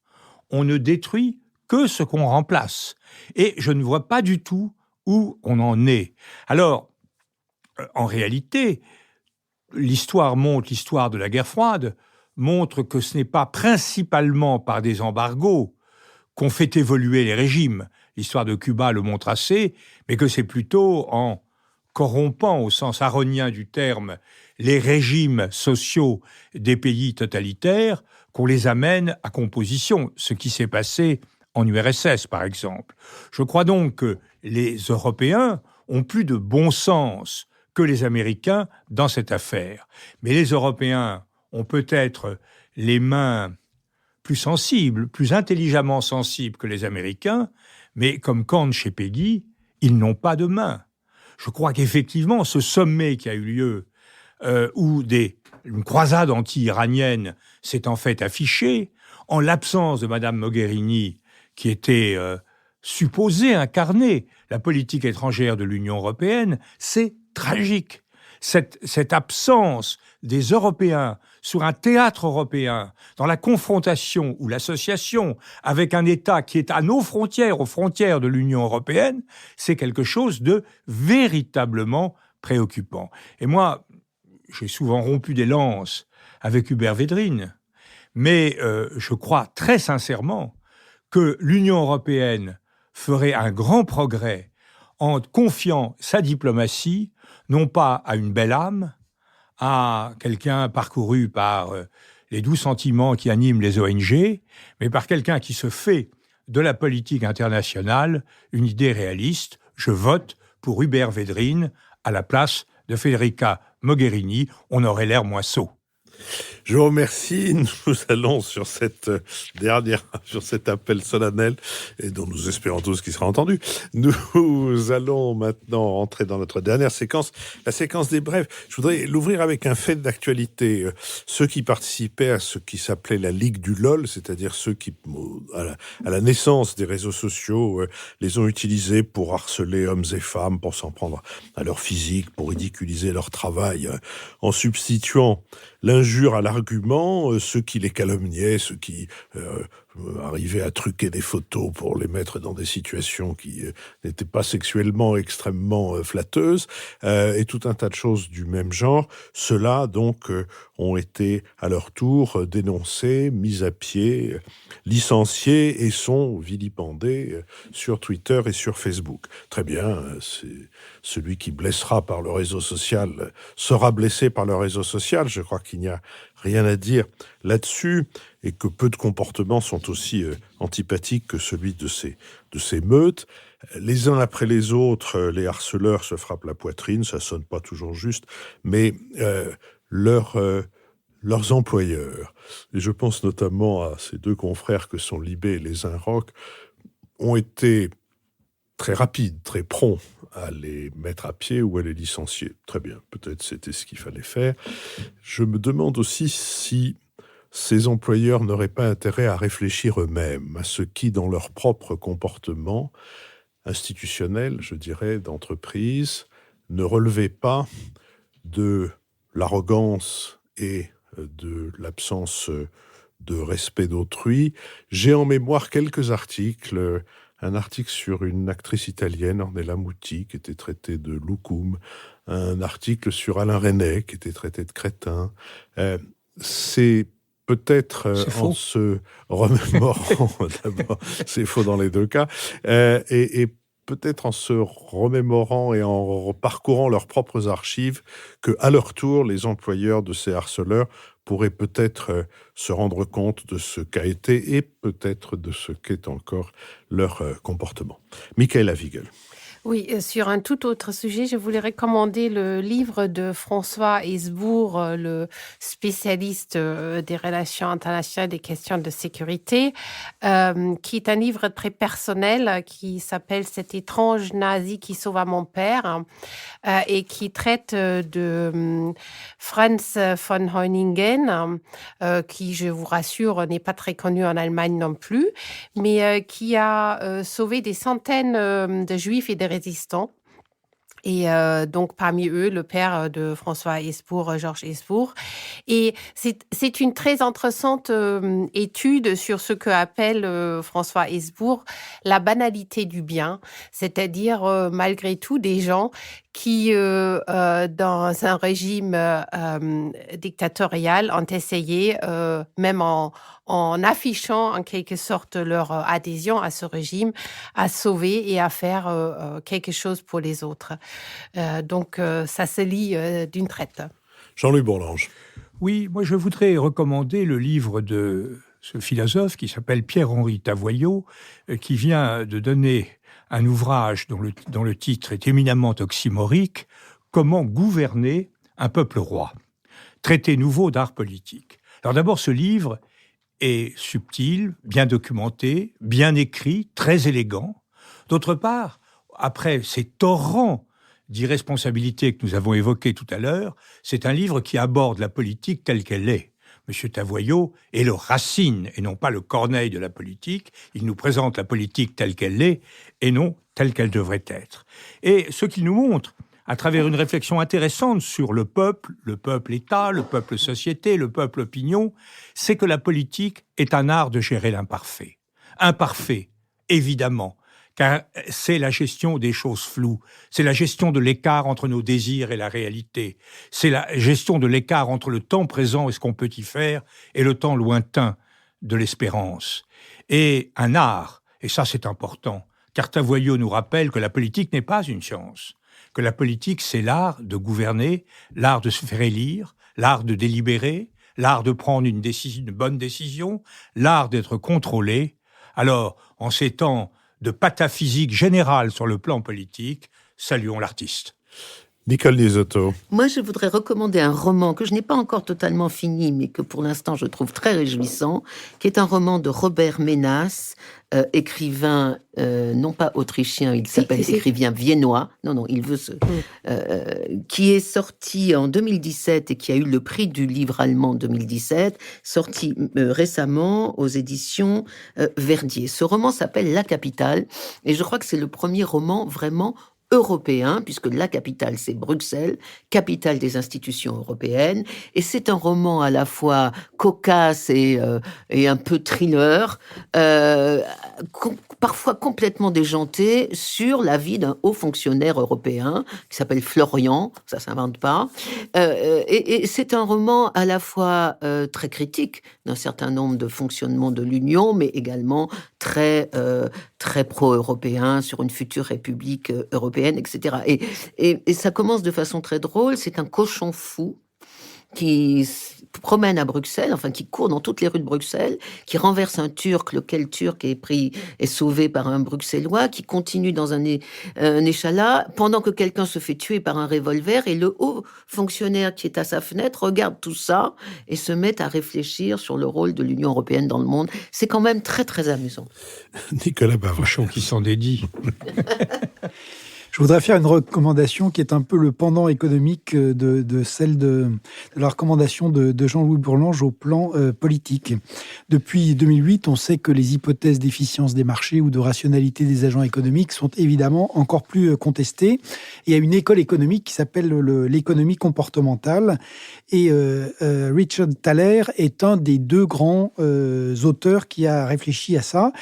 On ne détruit que ce qu'on remplace. Et je ne vois pas du tout où on en est. Alors, en réalité, l'histoire de la guerre froide montre que ce n'est pas principalement par des embargos qu'on fait évoluer les régimes. L'histoire de Cuba le montre assez, mais que c'est plutôt en corrompant, au sens aronien du terme, les régimes sociaux des pays totalitaires qu'on les amène à composition, ce qui s'est passé en URSS, par exemple. Je crois donc que les Européens ont plus de bon sens que les Américains dans cette affaire. Mais les Européens ont peut-être les mains plus sensibles, plus intelligemment sensibles que les Américains, mais comme Kant chez Peggy, ils n'ont pas de main. Je crois qu'effectivement, ce sommet qui a eu lieu, où une croisade anti-iranienne s'est en fait affichée, en l'absence de Mme Mogherini, qui était supposée incarner la politique étrangère de l'Union européenne, c'est tragique. Cette absence des Européens sur un théâtre européen, dans la confrontation ou l'association avec un État qui est à nos frontières, aux frontières de l'Union européenne, c'est quelque chose de véritablement préoccupant. Et moi, j'ai souvent rompu des lances avec Hubert Védrine, mais je crois très sincèrement que l'Union européenne ferait un grand progrès en confiant sa diplomatie, non pas à une belle âme, à quelqu'un parcouru par les doux sentiments qui animent les ONG, mais par quelqu'un qui se fait de la politique internationale une idée réaliste. Je vote pour Hubert Védrine à la place de Federica Mogherini. On aurait l'air moins sot. Je vous remercie. Nous allons sur cet appel solennel, et dont nous espérons tous qu'il sera entendu. Nous allons maintenant entrer dans notre dernière séquence, la séquence des brèves. Je voudrais l'ouvrir avec un fait d'actualité. Ceux qui participaient à ce qui s'appelait la Ligue du LOL, c'est-à-dire ceux qui, à la naissance des réseaux sociaux, les ont utilisés pour harceler hommes et femmes, pour s'en prendre à leur physique, pour ridiculiser leur travail, en substituant l'injure à l'argument, ceux qui les calomniaient, ceux qui arrivaient à truquer des photos pour les mettre dans des situations qui n'étaient pas sexuellement extrêmement flatteuses, et tout un tas de choses du même genre. Ceux-là, donc, ont été à leur tour dénoncés, mis à pied, licenciés et sont vilipendés sur Twitter et sur Facebook. Très bien, c'est celui qui blessera par le réseau social sera blessé par le réseau social. Je crois qu'il n'y a rien à dire là-dessus, et que peu de comportements sont aussi antipathiques que celui de ces meutes. Les uns après les autres, les harceleurs se frappent la poitrine, ça sonne pas toujours juste, mais leurs employeurs, et je pense notamment à ces deux confrères que sont Libé et les Inrocks, ont été très rapides, très prompts à les mettre à pied ou à les licencier. Très bien, peut-être c'était ce qu'il fallait faire. Je me demande aussi si ces employeurs n'auraient pas intérêt à réfléchir eux-mêmes à ce qui, dans leur propre comportement institutionnel, je dirais, d'entreprise, ne relevait pas de l'arrogance et de l'absence de respect d'autrui. J'ai en mémoire quelques articles, un article sur une actrice italienne, Ornella Muti, qui était traitée de loukoum, un article sur Alain Resnais, qui était traité de crétin. C'est peut-être en se remémorant, d'abord, c'est faux dans les deux cas, et peut-être en se remémorant et en parcourant leurs propres archives, que à leur tour, les employeurs de ces harceleurs pourraient peut-être se rendre compte de ce qu'a été et peut-être de ce qu'est encore leur comportement. Michaela Wiegel. Oui, sur un tout autre sujet, je voulais recommander le livre de François Hesbourg, le spécialiste des relations internationales, des questions de sécurité, qui est un livre très personnel qui s'appelle « Cet étrange nazi qui sauva mon père » et qui traite de Franz von Heuningen, qui, je vous rassure, n'est pas très connu en Allemagne non plus, mais qui a sauvé des centaines de juifs et de résistants. Et donc, parmi eux, le père de François Hesbourg, Georges Hesbourg. Et c'est une très intéressante étude sur ce que appelle François Hesbourg la banalité du bien, c'est-à-dire, malgré tout, des gens qui, dans un régime dictatorial, ont essayé, même en affichant en quelque sorte leur adhésion à ce régime, à sauver et à faire quelque chose pour les autres. Donc, ça se lit d'une traite. Jean-Louis Bourlange. Oui, moi je voudrais recommander le livre de ce philosophe qui s'appelle Pierre-Henri Tavoyot, qui vient de donner un ouvrage dont le titre est éminemment oxymorique, « Comment gouverner un peuple roi ?» Traité nouveau d'art politique. Alors d'abord, ce livre est subtil, bien documenté, bien écrit, très élégant. D'autre part, après ces torrents d'irresponsabilité que nous avons évoqués tout à l'heure, c'est un livre qui aborde la politique telle qu'elle est. M. Tavoyot est le Racine et non pas le Corneille de la politique. Il nous présente la politique telle qu'elle est et non telle qu'elle devrait être. Et ce qu'il nous montre, à travers une réflexion intéressante sur le peuple État, le peuple société, le peuple opinion, c'est que la politique est un art de gérer l'imparfait. Imparfait, évidemment, car c'est la gestion des choses floues, c'est la gestion de l'écart entre nos désirs et la réalité, c'est la gestion de l'écart entre le temps présent et ce qu'on peut y faire et le temps lointain de l'espérance. Et un art, et ça c'est important, car Tavoyot nous rappelle que la politique n'est pas une science, que la politique, c'est l'art de gouverner, l'art de se faire élire, l'art de délibérer, l'art de prendre une bonne décision, l'art d'être contrôlé. Alors, en ces temps de pataphysique générale sur le plan politique, saluons l'artiste. Nicole Liezotto. Moi, je voudrais recommander un roman que je n'ai pas encore totalement fini, mais que pour l'instant je trouve très réjouissant, qui est un roman de Robert Menas, écrivain non pas autrichien, il s'appelle écrivain viennois, qui est sorti en 2017 et qui a eu le prix du livre allemand 2017, sorti récemment aux éditions Verdier. Ce roman s'appelle La Capitale, et je crois que c'est le premier roman vraiment européen, puisque la capitale, c'est Bruxelles, capitale des institutions européennes, et c'est un roman à la fois cocasse et un peu thriller, parfois complètement déjanté, sur la vie d'un haut fonctionnaire européen, qui s'appelle Florian, ça s'invente pas, et c'est un roman à la fois très critique d'un certain nombre de fonctionnements de l'Union, mais également très pro-européen, sur une future république européenne, etc. Et ça commence de façon très drôle. C'est un cochon fou qui promène à Bruxelles, enfin qui court dans toutes les rues de Bruxelles, qui renverse un Turc, lequel Turc est sauvé par un Bruxellois, qui continue dans un échalas, pendant que quelqu'un se fait tuer par un revolver, et le haut fonctionnaire qui est à sa fenêtre regarde tout ça et se met à réfléchir sur le rôle de l'Union européenne dans le monde. C'est quand même très très amusant. Nicolas Bavard. Cochon qui s'en dédie. Je voudrais faire une recommandation qui est un peu le pendant économique de celle de la recommandation de Jean-Louis Bourlange au plan politique. Depuis 2008, on sait que les hypothèses d'efficience des marchés ou de rationalité des agents économiques sont évidemment encore plus contestées. Il y a une école économique qui s'appelle l'économie comportementale, et Richard Thaler est un des deux grands auteurs qui a réfléchi à ça.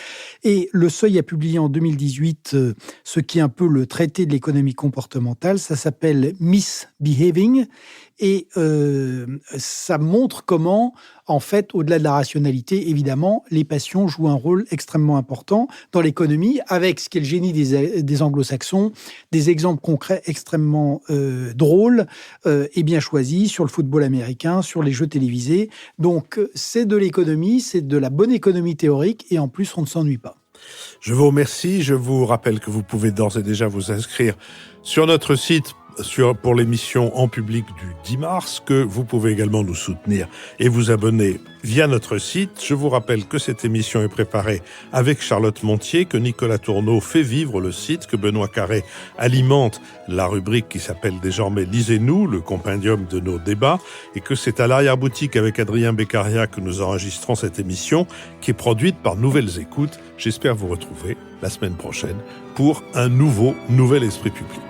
Et Le Seuil a publié en 2018 ce qui est un peu le traité de l'économie comportementale. Ça s'appelle Misbehaving, et ça montre comment, en fait, au-delà de la rationalité, évidemment, les passions jouent un rôle extrêmement important dans l'économie, avec ce qui est le génie des anglo-saxons, des exemples concrets extrêmement drôles et bien choisis sur le football américain, sur les jeux télévisés. Donc, c'est de l'économie, c'est de la bonne économie théorique, et en plus, on ne s'ennuie pas. Je vous remercie. Je vous rappelle que vous pouvez d'ores et déjà vous inscrire sur notre site pour l'émission En Public du 10 mars, que vous pouvez également nous soutenir et vous abonner via notre site. Je vous rappelle que cette émission est préparée avec Charlotte Montier, que Nicolas Tourneau fait vivre le site, que Benoît Carré alimente la rubrique qui s'appelle désormais Lisez-nous, le compendium de nos débats, et que c'est à l'arrière-boutique avec Adrien Beccaria que nous enregistrons cette émission, qui est produite par Nouvelles Écoutes. J'espère vous retrouver la semaine prochaine pour un nouvel Esprit Public.